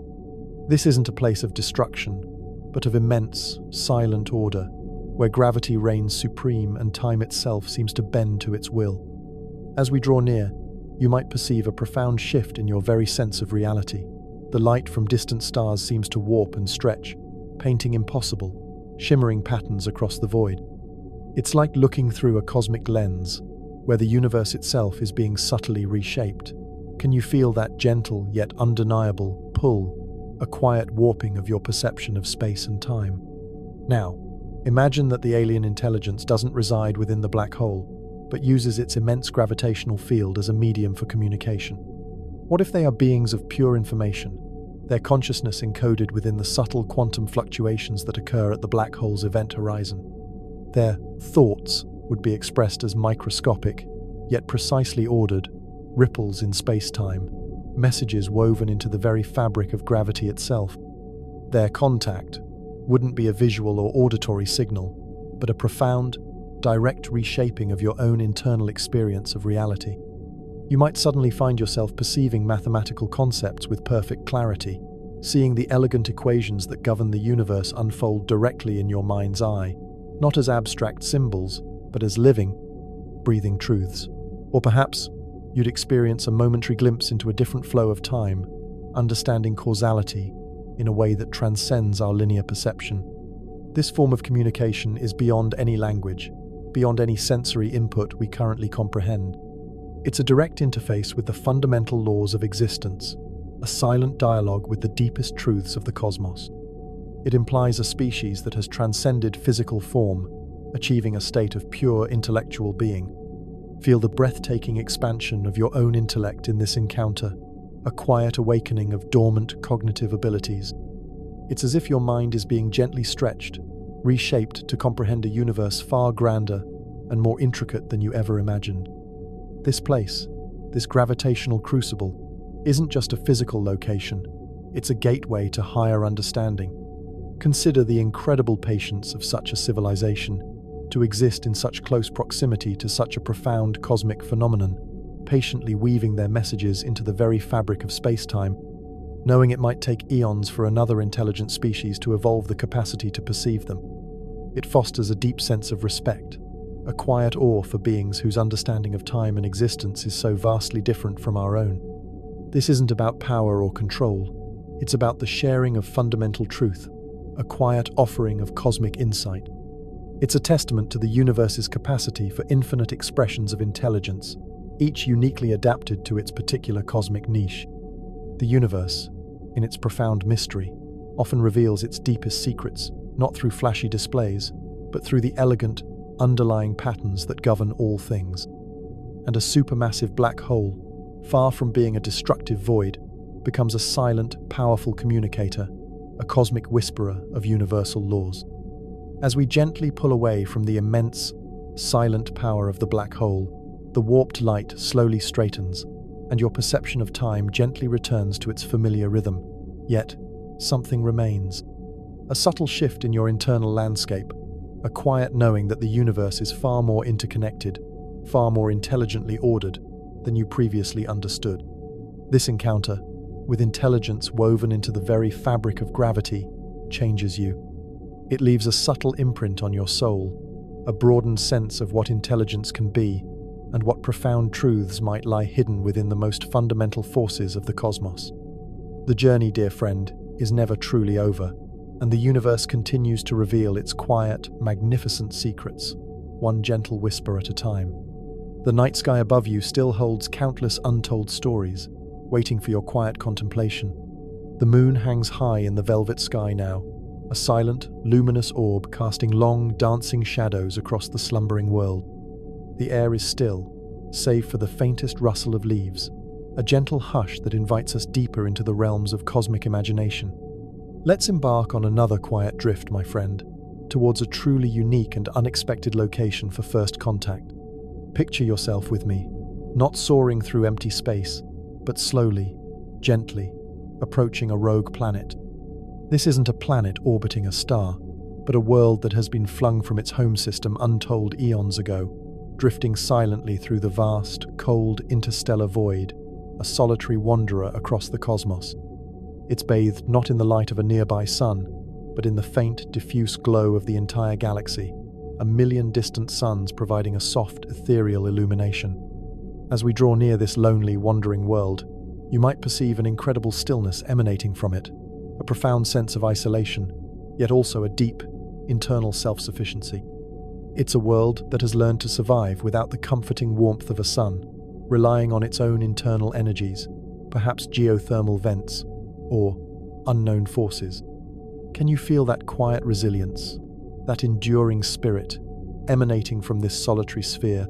This isn't a place of destruction, but of immense, silent order, where gravity reigns supreme and time itself seems to bend to its will. As we draw near, you might perceive a profound shift in your very sense of reality. The light from distant stars seems to warp and stretch, painting impossible, shimmering patterns across the void. It's like looking through a cosmic lens, where the universe itself is being subtly reshaped. Can you feel that gentle yet undeniable pull, a quiet warping of your perception of space and time? Now, imagine that the alien intelligence doesn't reside within the black hole, but uses its immense gravitational field as a medium for communication. What if they are beings of pure information, their consciousness encoded within the subtle quantum fluctuations that occur at the black hole's event horizon. Their thoughts would be expressed as microscopic, yet precisely ordered, ripples in space-time, messages woven into the very fabric of gravity itself. Their contact wouldn't be a visual or auditory signal, but a profound, direct reshaping of your own internal experience of reality. You might suddenly find yourself perceiving mathematical concepts with perfect clarity, seeing the elegant equations that govern the universe unfold directly in your mind's eye, not as abstract symbols, but as living, breathing truths. Or perhaps you'd experience a momentary glimpse into a different flow of time, understanding causality in a way that transcends our linear perception. This form of communication is beyond any language, beyond any sensory input we currently comprehend. It's a direct interface with the fundamental laws of existence, a silent dialogue with the deepest truths of the cosmos. It implies a species that has transcended physical form, achieving a state of pure intellectual being. Feel the breathtaking expansion of your own intellect in this encounter, a quiet awakening of dormant cognitive abilities. It's as if your mind is being gently stretched, reshaped to comprehend a universe far grander and more intricate than you ever imagined. This place, this gravitational crucible, isn't just a physical location, it's a gateway to higher understanding. Consider the incredible patience of such a civilization, to exist in such close proximity to such a profound cosmic phenomenon, patiently weaving their messages into the very fabric of space-time, knowing it might take eons for another intelligent species to evolve the capacity to perceive them. It fosters a deep sense of respect, a quiet awe for beings whose understanding of time and existence is so vastly different from our own. This isn't about power or control, it's about the sharing of fundamental truth, a quiet offering of cosmic insight. It's a testament to the universe's capacity for infinite expressions of intelligence, each uniquely adapted to its particular cosmic niche. The universe, in its profound mystery, often reveals its deepest secrets, not through flashy displays, but through the elegant, underlying patterns that govern all things. And a supermassive black hole, far from being a destructive void, becomes a silent, powerful communicator, a cosmic whisperer of universal laws. As we gently pull away from the immense, silent power of the black hole, the warped light slowly straightens, and your perception of time gently returns to its familiar rhythm. Yet, something remains. A subtle shift in your internal landscape, a quiet knowing that the universe is far more interconnected, far more intelligently ordered than you previously understood. This encounter, with intelligence woven into the very fabric of gravity, changes you. It leaves a subtle imprint on your soul, a broadened sense of what intelligence can be and what profound truths might lie hidden within the most fundamental forces of the cosmos. The journey, dear friend, is never truly over, and the universe continues to reveal its quiet, magnificent secrets, one gentle whisper at a time. The night sky above you still holds countless untold stories, waiting for your quiet contemplation. The moon hangs high in the velvet sky now, a silent, luminous orb casting long, dancing shadows across the slumbering world. The air is still, save for the faintest rustle of leaves, a gentle hush that invites us deeper into the realms of cosmic imagination. Let's embark on another quiet drift, my friend, towards a truly unique and unexpected location for first contact. Picture yourself with me, not soaring through empty space, but slowly, gently, approaching a rogue planet. This isn't a planet orbiting a star, but a world that has been flung from its home system untold eons ago, drifting silently through the vast, cold interstellar void, a solitary wanderer across the cosmos. It's bathed not in the light of a nearby sun, but in the faint, diffuse glow of the entire galaxy, a million distant suns providing a soft, ethereal illumination. As we draw near this lonely, wandering world, you might perceive an incredible stillness emanating from it, a profound sense of isolation, yet also a deep, internal self-sufficiency. It's a world that has learned to survive without the comforting warmth of a sun, relying on its own internal energies, perhaps geothermal vents, or unknown forces. Can you feel that quiet resilience, that enduring spirit, emanating from this solitary sphere?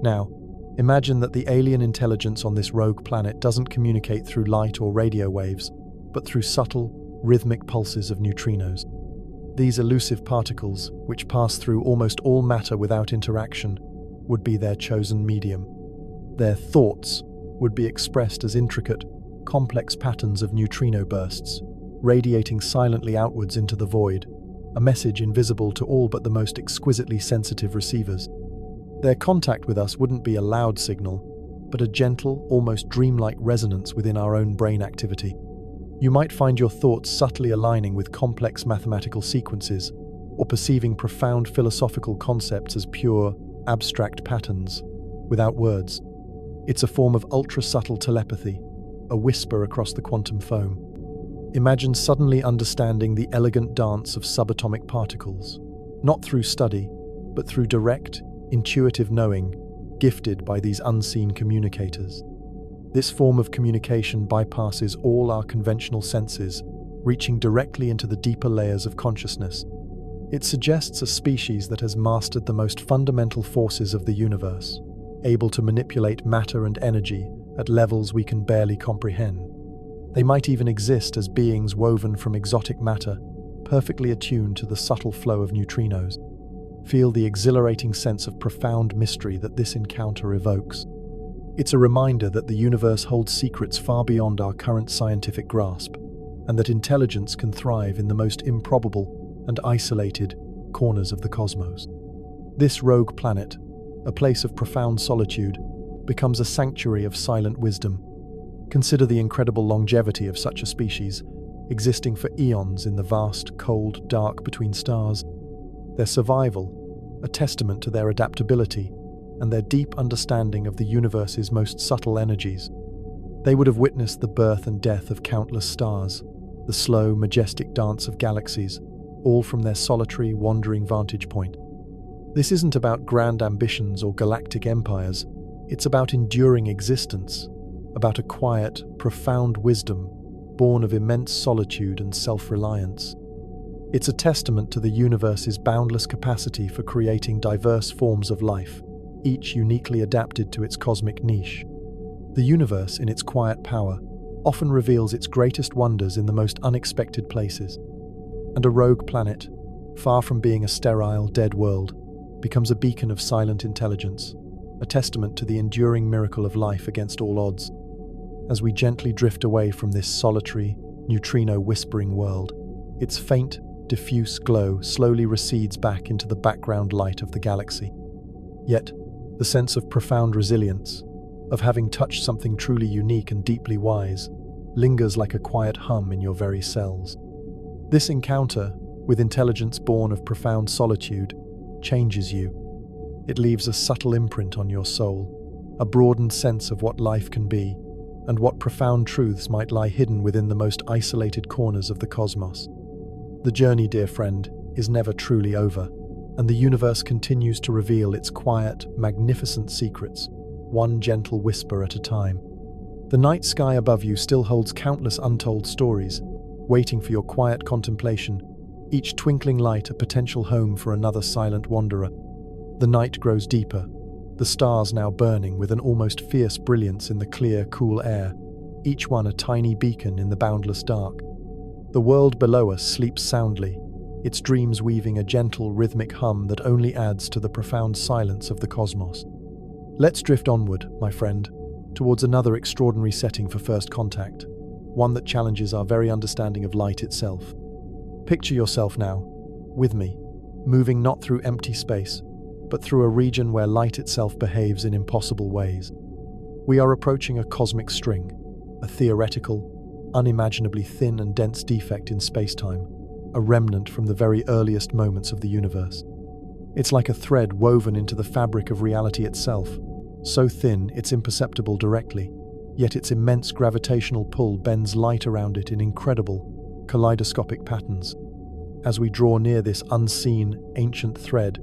Now, imagine that the alien intelligence on this rogue planet doesn't communicate through light or radio waves, but through subtle, rhythmic pulses of neutrinos. These elusive particles, which pass through almost all matter without interaction, would be their chosen medium. Their thoughts would be expressed as intricate, complex patterns of neutrino bursts, radiating silently outwards into the void, a message invisible to all but the most exquisitely sensitive receivers. Their contact with us wouldn't be a loud signal, but a gentle, almost dreamlike resonance within our own brain activity. You might find your thoughts subtly aligning with complex mathematical sequences, or perceiving profound philosophical concepts as pure, abstract patterns, without words. It's a form of ultra-subtle telepathy, a whisper across the quantum foam. Imagine suddenly understanding the elegant dance of subatomic particles, not through study, but through direct, intuitive knowing, gifted by these unseen communicators. This form of communication bypasses all our conventional senses, reaching directly into the deeper layers of consciousness. It suggests a species that has mastered the most fundamental forces of the universe, able to manipulate matter and energy at levels we can barely comprehend. They might even exist as beings woven from exotic matter, perfectly attuned to the subtle flow of neutrinos. Feel the exhilarating sense of profound mystery that this encounter evokes. It's a reminder that the universe holds secrets far beyond our current scientific grasp, and that intelligence can thrive in the most improbable and isolated corners of the cosmos. This rogue planet, a place of profound solitude, becomes a sanctuary of silent wisdom. Consider the incredible longevity of such a species, existing for eons in the vast, cold dark between stars. Their survival, a testament to their adaptability and their deep understanding of the universe's most subtle energies. They would have witnessed the birth and death of countless stars, the slow, majestic dance of galaxies, all from their solitary, wandering vantage point. This isn't about grand ambitions or galactic empires. It's about enduring existence, about a quiet, profound wisdom born of immense solitude and self-reliance. It's a testament to the universe's boundless capacity for creating diverse forms of life, each uniquely adapted to its cosmic niche. The universe, in its quiet power, often reveals its greatest wonders in the most unexpected places. And a rogue planet, far from being a sterile, dead world, becomes a beacon of silent intelligence, a testament to the enduring miracle of life against all odds. As we gently drift away from this solitary, neutrino-whispering world, its faint, diffuse glow slowly recedes back into the background light of the galaxy. Yet, the sense of profound resilience, of having touched something truly unique and deeply wise, lingers like a quiet hum in your very cells. This encounter, with intelligence born of profound solitude, changes you. It leaves a subtle imprint on your soul, a broadened sense of what life can be, and what profound truths might lie hidden within the most isolated corners of the cosmos. The journey, dear friend, is never truly over, and the universe continues to reveal its quiet, magnificent secrets, one gentle whisper at a time. The night sky above you still holds countless untold stories, waiting for your quiet contemplation, each twinkling light a potential home for another silent wanderer. The night grows deeper, the stars now burning with an almost fierce brilliance in the clear, cool air, each one a tiny beacon in the boundless dark. The world below us sleeps soundly, its dreams weaving a gentle, rhythmic hum that only adds to the profound silence of the cosmos. Let's drift onward, my friend, towards another extraordinary setting for first contact, one that challenges our very understanding of light itself. Picture yourself now, with me, moving not through empty space, but through a region where light itself behaves in impossible ways. We are approaching a cosmic string, a theoretical, unimaginably thin and dense defect in space-time, a remnant from the very earliest moments of the universe. It's like a thread woven into the fabric of reality itself, so thin it's imperceptible directly, yet its immense gravitational pull bends light around it in incredible, kaleidoscopic patterns. As we draw near this unseen, ancient thread,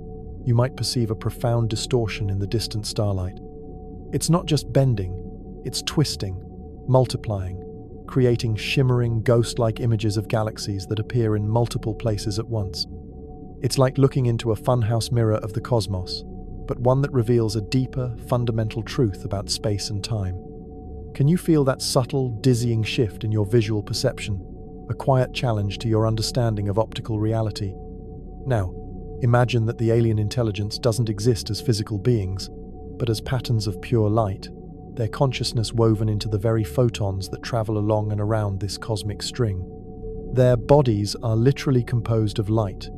you might perceive a profound distortion in the distant starlight. It's not just bending, it's twisting, multiplying, creating shimmering, ghost-like images of galaxies that appear in multiple places at once. It's like looking into a funhouse mirror of the cosmos, but one that reveals a deeper, fundamental truth about space and time. Can you feel that subtle, dizzying shift in your visual perception, a quiet challenge to your understanding of optical reality? Now, imagine that the alien intelligence doesn't exist as physical beings, but as patterns of pure light, their consciousness woven into the very photons that travel along and around this cosmic string. Their bodies are literally composed of light,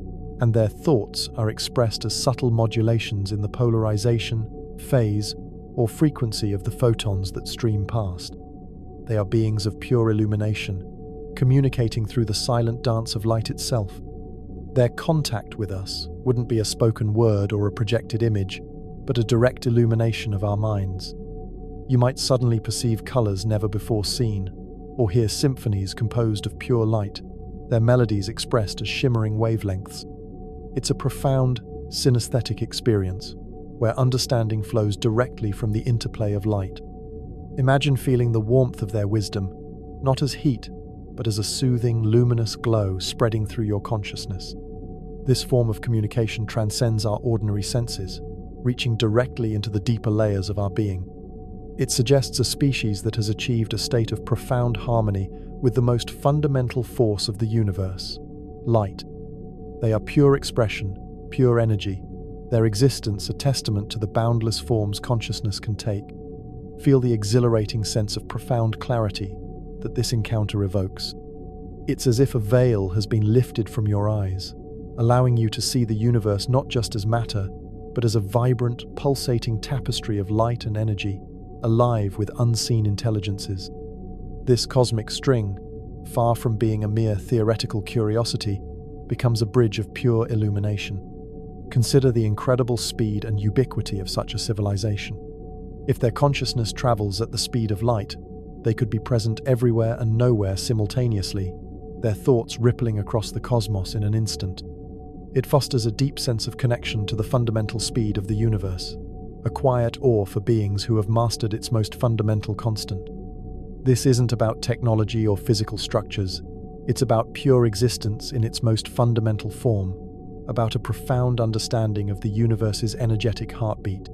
and their thoughts are expressed as subtle modulations in the polarization, phase, or frequency of the photons that stream past. They are beings of pure illumination, communicating through the silent dance of light itself. Their contact with us wouldn't be a spoken word or a projected image, but a direct illumination of our minds. You might suddenly perceive colors never before seen, or hear symphonies composed of pure light, their melodies expressed as shimmering wavelengths. It's a profound, synesthetic experience, where understanding flows directly from the interplay of light. Imagine feeling the warmth of their wisdom, not as heat, but as a soothing, luminous glow spreading through your consciousness. This form of communication transcends our ordinary senses, reaching directly into the deeper layers of our being. It suggests a species that has achieved a state of profound harmony with the most fundamental force of the universe, light. They are pure expression, pure energy, their existence a testament to the boundless forms consciousness can take. Feel the exhilarating sense of profound clarity that this encounter evokes. It's as if a veil has been lifted from your eyes, allowing you to see the universe not just as matter, but as a vibrant, pulsating tapestry of light and energy, alive with unseen intelligences. This cosmic string, far from being a mere theoretical curiosity, becomes a bridge of pure illumination. Consider the incredible speed and ubiquity of such a civilization. If their consciousness travels at the speed of light, they could be present everywhere and nowhere simultaneously, their thoughts rippling across the cosmos in an instant. It fosters a deep sense of connection to the fundamental speed of the universe, a quiet awe for beings who have mastered its most fundamental constant. This isn't about technology or physical structures, it's about pure existence in its most fundamental form, about a profound understanding of the universe's energetic heartbeat.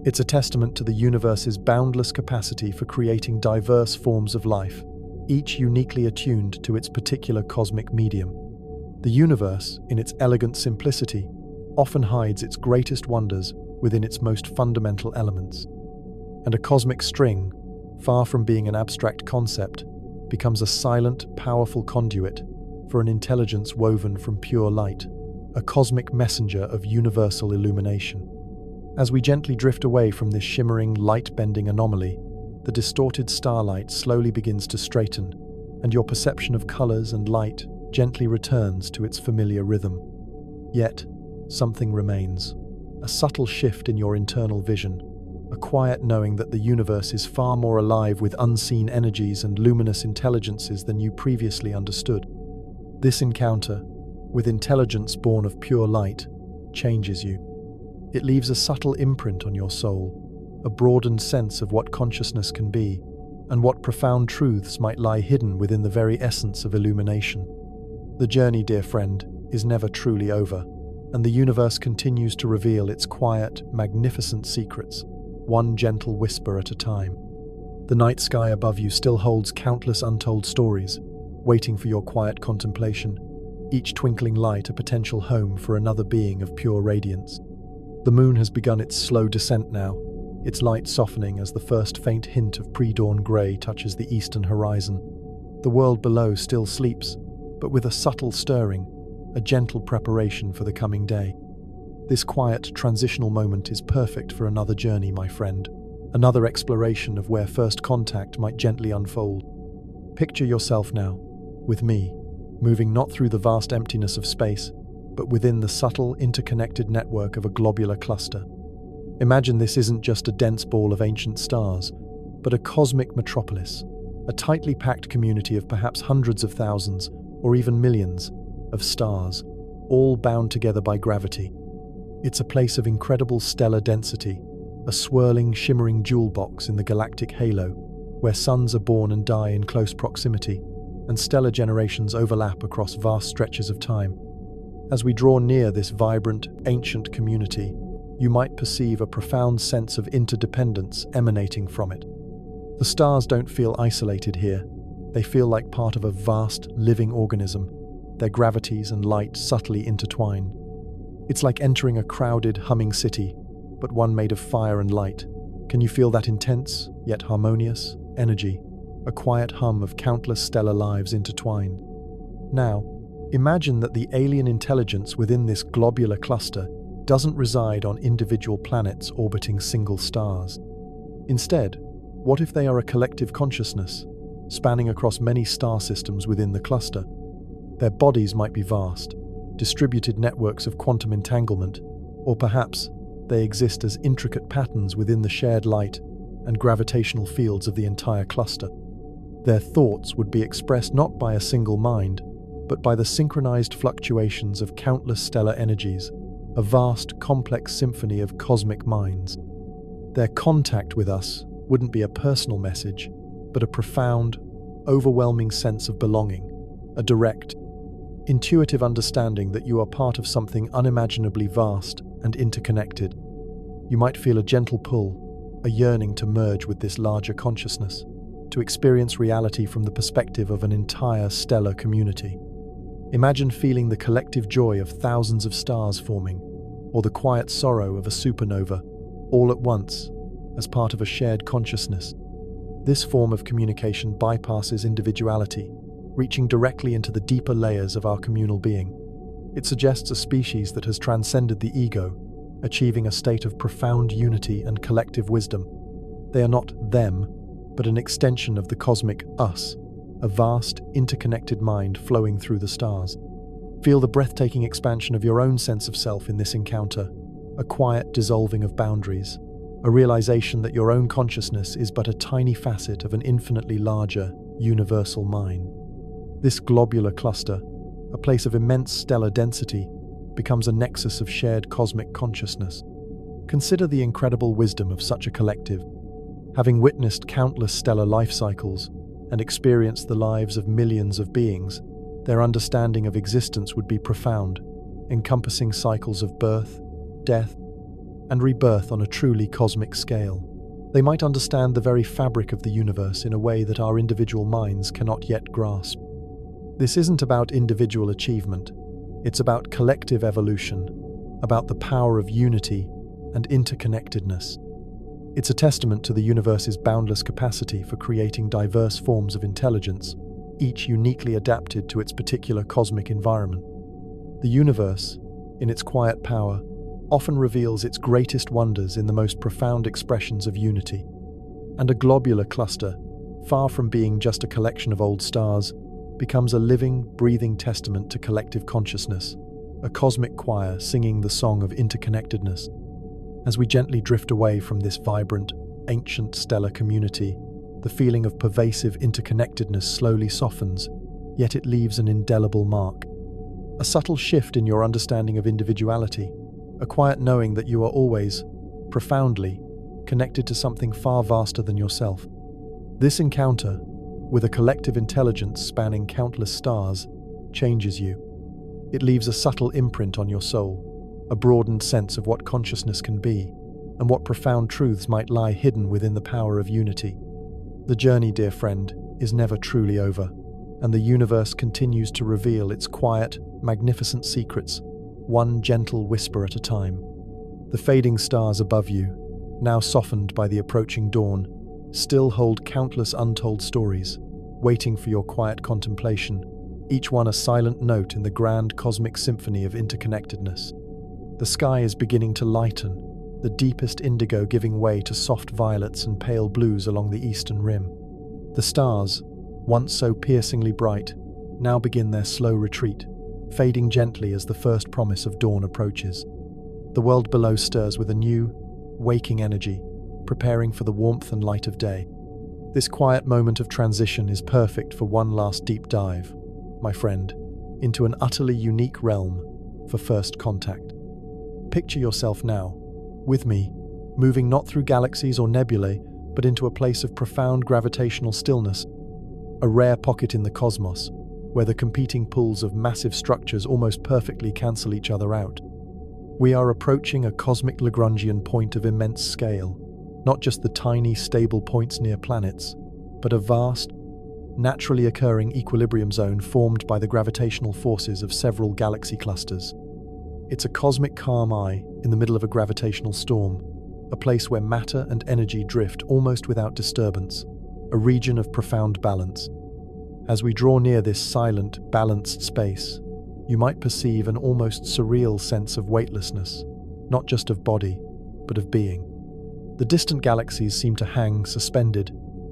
It's a testament to the universe's boundless capacity for creating diverse forms of life, each uniquely attuned to its particular cosmic medium. The universe, in its elegant simplicity, often hides its greatest wonders within its most fundamental elements. And a cosmic string, far from being an abstract concept, becomes a silent, powerful conduit for an intelligence woven from pure light, a cosmic messenger of universal illumination. As we gently drift away from this shimmering, light-bending anomaly, the distorted starlight slowly begins to straighten, and your perception of colors and light gently returns to its familiar rhythm. Yet, something remains, a subtle shift in your internal vision, a quiet knowing that the universe is far more alive with unseen energies and luminous intelligences than you previously understood. This encounter, with intelligence born of pure light, changes you. It leaves a subtle imprint on your soul, a broadened sense of what consciousness can be, and what profound truths might lie hidden within the very essence of illumination. The journey, dear friend, is never truly over, and the universe continues to reveal its quiet, magnificent secrets, one gentle whisper at a time. The night sky above you still holds countless untold stories, waiting for your quiet contemplation, each twinkling light a potential home for another being of pure radiance. The moon has begun its slow descent now, its light softening as the first faint hint of pre-dawn grey touches the eastern horizon. The world below still sleeps, but with a subtle stirring, a gentle preparation for the coming day. This quiet, transitional moment is perfect for another journey, my friend, another exploration of where first contact might gently unfold. Picture yourself now, with me, moving not through the vast emptiness of space, but within the subtle, interconnected network of a globular cluster. Imagine this isn't just a dense ball of ancient stars, but a cosmic metropolis, a tightly packed community of perhaps hundreds of thousands, or even millions, of stars, all bound together by gravity. It's a place of incredible stellar density, a swirling, shimmering jewel box in the galactic halo, where suns are born and die in close proximity, and stellar generations overlap across vast stretches of time. As we draw near this vibrant, ancient community, you might perceive a profound sense of interdependence emanating from it. The stars don't feel isolated here. They feel like part of a vast, living organism, their gravities and light subtly intertwine. It's like entering a crowded, humming city, but one made of fire and light. Can you feel that intense, yet harmonious, energy? A quiet hum of countless stellar lives intertwined. Now, imagine that the alien intelligence within this globular cluster doesn't reside on individual planets orbiting single stars. Instead, what if they are a collective consciousness, spanning across many star systems within the cluster? Their bodies might be vast, distributed networks of quantum entanglement, or perhaps they exist as intricate patterns within the shared light and gravitational fields of the entire cluster. Their thoughts would be expressed not by a single mind, but by the synchronized fluctuations of countless stellar energies, a vast, complex symphony of cosmic minds. Their contact with us wouldn't be a personal message, but a profound, overwhelming sense of belonging, a direct, intuitive understanding that you are part of something unimaginably vast and interconnected. You might feel a gentle pull, a yearning to merge with this larger consciousness, to experience reality from the perspective of an entire stellar community. Imagine feeling the collective joy of thousands of stars forming, or the quiet sorrow of a supernova, all at once, as part of a shared consciousness. This form of communication bypasses individuality, reaching directly into the deeper layers of our communal being. It suggests a species that has transcended the ego, achieving a state of profound unity and collective wisdom. They are not them, but an extension of the cosmic us, a vast, interconnected mind flowing through the stars. Feel the breathtaking expansion of your own sense of self in this encounter, a quiet dissolving of boundaries, a realization that your own consciousness is but a tiny facet of an infinitely larger, universal mind. This globular cluster, a place of immense stellar density, becomes a nexus of shared cosmic consciousness. Consider the incredible wisdom of such a collective. Having witnessed countless stellar life cycles and experienced the lives of millions of beings, their understanding of existence would be profound, encompassing cycles of birth, death, and rebirth on a truly cosmic scale. They might understand the very fabric of the universe in a way that our individual minds cannot yet grasp. This isn't about individual achievement, it's about collective evolution, about the power of unity and interconnectedness. It's a testament to the universe's boundless capacity for creating diverse forms of intelligence, each uniquely adapted to its particular cosmic environment. The universe, in its quiet power, often reveals its greatest wonders in the most profound expressions of unity. And a globular cluster, far from being just a collection of old stars, becomes a living, breathing testament to collective consciousness, a cosmic choir singing the song of interconnectedness. As we gently drift away from this vibrant, ancient stellar community, the feeling of pervasive interconnectedness slowly softens, yet it leaves an indelible mark. A subtle shift in your understanding of individuality, a quiet knowing that you are always, profoundly, connected to something far vaster than yourself. This encounter, with a collective intelligence spanning countless stars, changes you. It leaves a subtle imprint on your soul, a broadened sense of what consciousness can be, and what profound truths might lie hidden within the power of unity. The journey, dear friend, is never truly over, and the universe continues to reveal its quiet, magnificent secrets, one gentle whisper at a time. The fading stars above you, now softened by the approaching dawn, still hold countless untold stories, waiting for your quiet contemplation, each one a silent note in the grand cosmic symphony of interconnectedness. The sky is beginning to lighten, the deepest indigo giving way to soft violets and pale blues along the eastern rim. The stars, once so piercingly bright, now begin their slow retreat, fading gently as the first promise of dawn approaches. The world below stirs with a new, waking energy, preparing for the warmth and light of day. This quiet moment of transition is perfect for one last deep dive, my friend, into an utterly unique realm for first contact. Picture yourself now, with me, moving not through galaxies or nebulae, but into a place of profound gravitational stillness, a rare pocket in the cosmos, where the competing pulls of massive structures almost perfectly cancel each other out. We are approaching a cosmic Lagrangian point of immense scale, not just the tiny, stable points near planets, but a vast, naturally occurring equilibrium zone formed by the gravitational forces of several galaxy clusters. It's a cosmic calm eye in the middle of a gravitational storm, a place where matter and energy drift almost without disturbance, a region of profound balance. As we draw near this silent, balanced space, you might perceive an almost surreal sense of weightlessness, not just of body, but of being. The distant galaxies seem to hang suspended,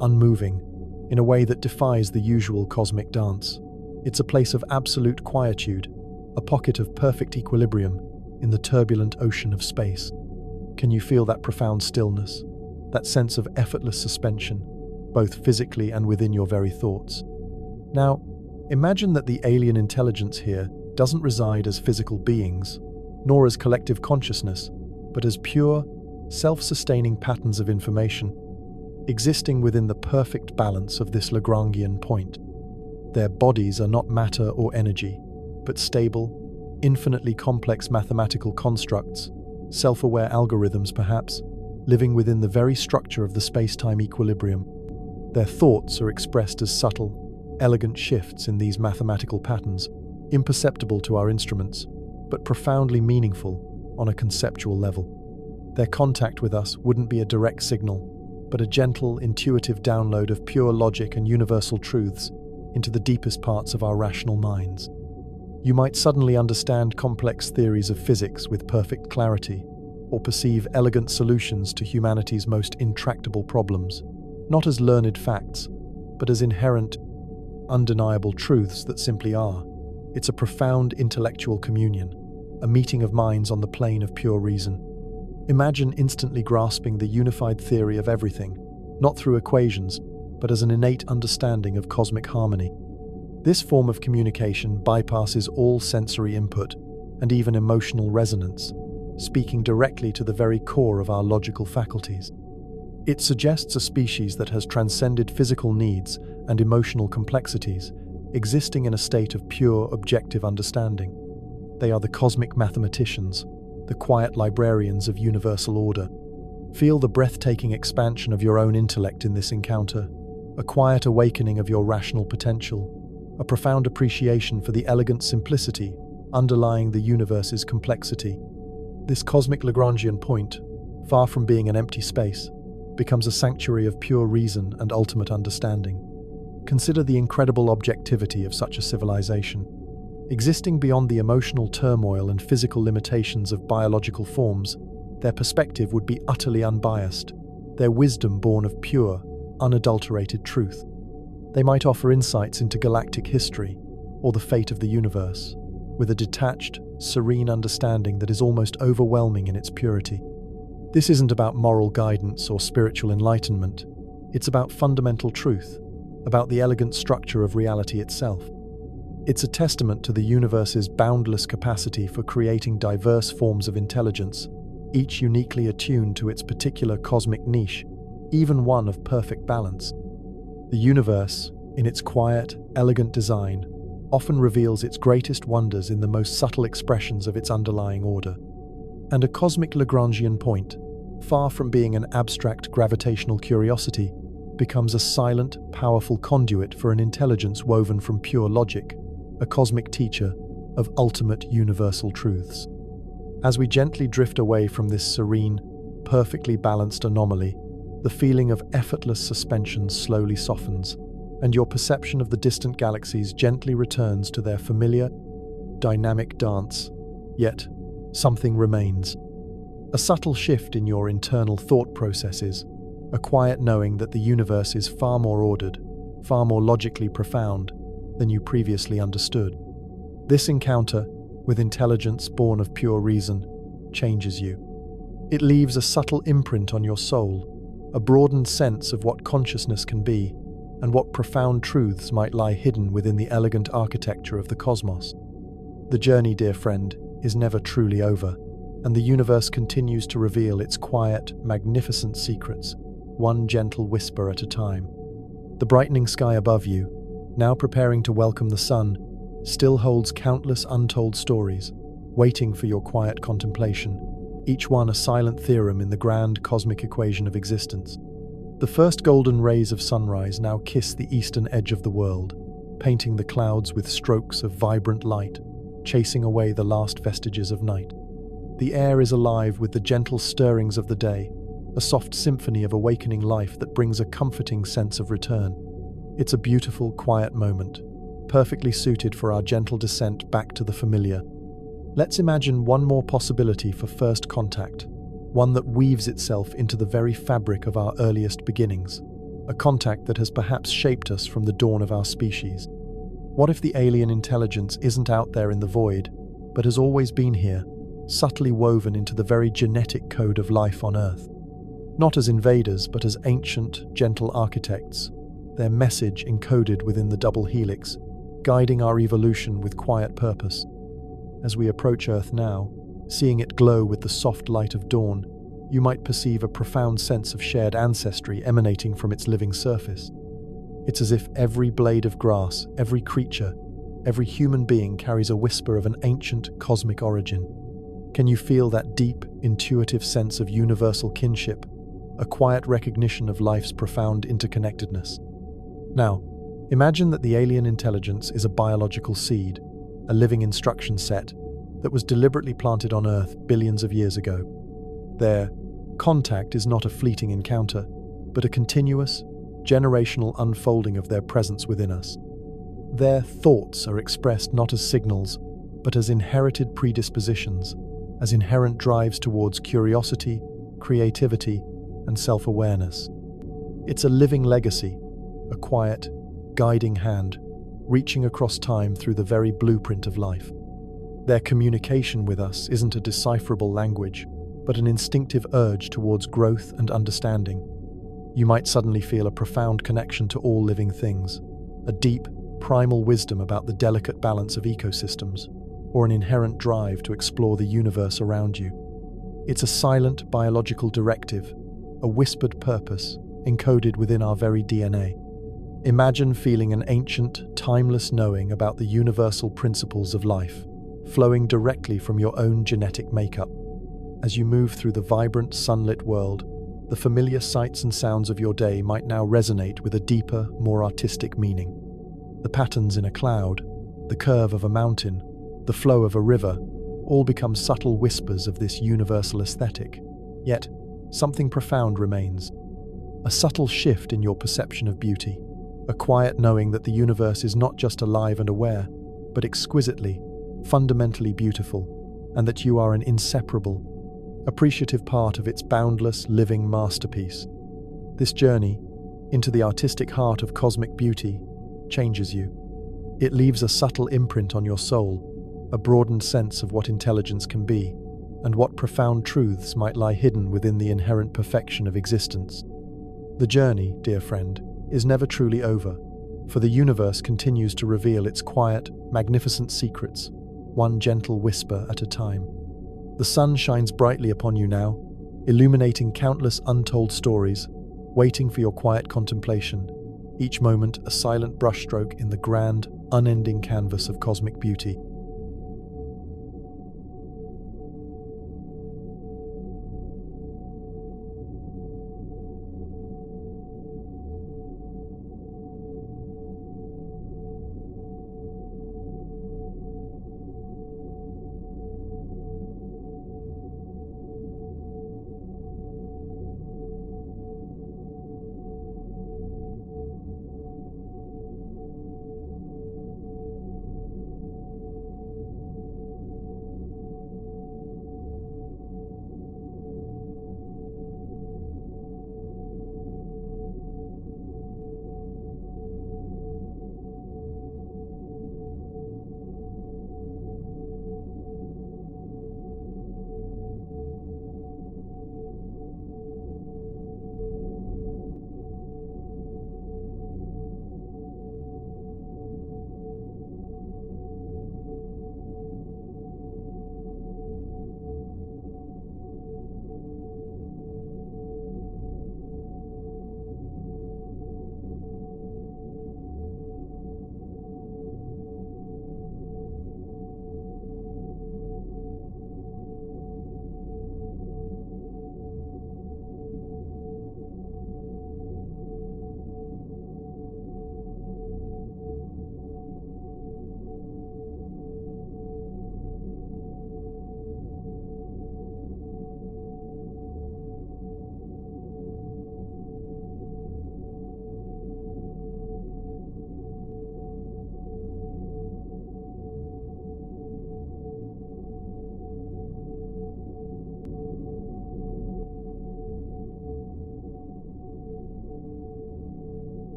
unmoving, in a way that defies the usual cosmic dance. It's a place of absolute quietude, a pocket of perfect equilibrium in the turbulent ocean of space. Can you feel that profound stillness, that sense of effortless suspension, both physically and within your very thoughts? Now, imagine that the alien intelligence here doesn't reside as physical beings, nor as collective consciousness, but as pure, self-sustaining patterns of information, existing within the perfect balance of this Lagrangian point. Their bodies are not matter or energy, but stable, infinitely complex mathematical constructs, self-aware algorithms perhaps, living within the very structure of the space-time equilibrium. Their thoughts are expressed as subtle, elegant shifts in these mathematical patterns, imperceptible to our instruments, but profoundly meaningful on a conceptual level. Their contact with us wouldn't be a direct signal, but a gentle, intuitive download of pure logic and universal truths into the deepest parts of our rational minds. You might suddenly understand complex theories of physics with perfect clarity, or perceive elegant solutions to humanity's most intractable problems, not as learned facts, but as inherent, undeniable truths that simply are. It's a profound intellectual communion, a meeting of minds on the plane of pure reason. Imagine instantly grasping the unified theory of everything, not through equations, but as an innate understanding of cosmic harmony. This form of communication bypasses all sensory input and even emotional resonance, speaking directly to the very core of our logical faculties. It suggests a species that has transcended physical needs and emotional complexities, existing in a state of pure, objective understanding. They are the cosmic mathematicians, the quiet librarians of universal order. Feel the breathtaking expansion of your own intellect in this encounter, a quiet awakening of your rational potential, a profound appreciation for the elegant simplicity underlying the universe's complexity. This cosmic Lagrangian point, far from being an empty space, becomes a sanctuary of pure reason and ultimate understanding. Consider the incredible objectivity of such a civilization. Existing beyond the emotional turmoil and physical limitations of biological forms, their perspective would be utterly unbiased, their wisdom born of pure, unadulterated truth. They might offer insights into galactic history or the fate of the universe, with a detached, serene understanding that is almost overwhelming in its purity. This isn't about moral guidance or spiritual enlightenment. It's about fundamental truth, about the elegant structure of reality itself. It's a testament to the universe's boundless capacity for creating diverse forms of intelligence, each uniquely attuned to its particular cosmic niche, even one of perfect balance. The universe, in its quiet, elegant design, often reveals its greatest wonders in the most subtle expressions of its underlying order. And a cosmic Lagrangian point, far from being an abstract gravitational curiosity, becomes a silent, powerful conduit for an intelligence woven from pure logic, a cosmic teacher of ultimate universal truths. As we gently drift away from this serene, perfectly balanced anomaly, the feeling of effortless suspension slowly softens, and your perception of the distant galaxies gently returns to their familiar, dynamic dance. Yet, something remains. A subtle shift in your internal thought processes, a quiet knowing that the universe is far more ordered, far more logically profound than you previously understood. This encounter, with intelligence born of pure reason, changes you. It leaves a subtle imprint on your soul, a broadened sense of what consciousness can be, and what profound truths might lie hidden within the elegant architecture of the cosmos. The journey, dear friend, is never truly over, and the universe continues to reveal its quiet, magnificent secrets, one gentle whisper at a time. The brightening sky above you, now preparing to welcome the sun, still holds countless untold stories, waiting for your quiet contemplation. each one a silent theorem in the grand cosmic equation of existence. The first golden rays of sunrise now kiss the eastern edge of the world, painting the clouds with strokes of vibrant light, chasing away the last vestiges of night. The air is alive with the gentle stirrings of the day, a soft symphony of awakening life that brings a comforting sense of return. It's a beautiful, quiet moment, perfectly suited for our gentle descent back to the familiar. Let's imagine one more possibility for first contact, one that weaves itself into the very fabric of our earliest beginnings, a contact that has perhaps shaped us from the dawn of our species. What if the alien intelligence isn't out there in the void, but has always been here, subtly woven into the very genetic code of life on Earth? Not as invaders, but as ancient, gentle architects, their message encoded within the double helix, guiding our evolution with quiet purpose. As we approach Earth now, seeing it glow with the soft light of dawn, you might perceive a profound sense of shared ancestry emanating from its living surface. It's as if every blade of grass, every creature, every human being carries a whisper of an ancient cosmic origin. Can you feel that deep, intuitive sense of universal kinship, a quiet recognition of life's profound interconnectedness? Now, imagine that the alien intelligence is a biological seed, a living instruction set that was deliberately planted on Earth billions of years ago. Their contact is not a fleeting encounter, but a continuous, generational unfolding of their presence within us. Their thoughts are expressed not as signals, but as inherited predispositions, as inherent drives towards curiosity, creativity, and self-awareness. It's a living legacy, a quiet, guiding hand, reaching across time through the very blueprint of life. Their communication with us isn't a decipherable language, but an instinctive urge towards growth and understanding. You might suddenly feel a profound connection to all living things, a deep, primal wisdom about the delicate balance of ecosystems, or an inherent drive to explore the universe around you. It's a silent biological directive, a whispered purpose, encoded within our very DNA. Imagine feeling an ancient, timeless knowing about the universal principles of life, flowing directly from your own genetic makeup. As you move through the vibrant, sunlit world, the familiar sights and sounds of your day might now resonate with a deeper, more artistic meaning. The patterns in a cloud, the curve of a mountain, the flow of a river, all become subtle whispers of this universal aesthetic. Yet, something profound remains. A subtle shift in your perception of beauty, a quiet knowing that the universe is not just alive and aware, but exquisitely, fundamentally beautiful, and that you are an inseparable, appreciative part of its boundless, living masterpiece. This journey, into the artistic heart of cosmic beauty, changes you. It leaves a subtle imprint on your soul, a broadened sense of what intelligence can be, and what profound truths might lie hidden within the inherent perfection of existence. The journey, dear friend, is never truly over, for the universe continues to reveal its quiet, magnificent secrets, one gentle whisper at a time. The sun shines brightly upon you now, illuminating countless untold stories, waiting for your quiet contemplation, each moment a silent brushstroke in the grand, unending canvas of cosmic beauty.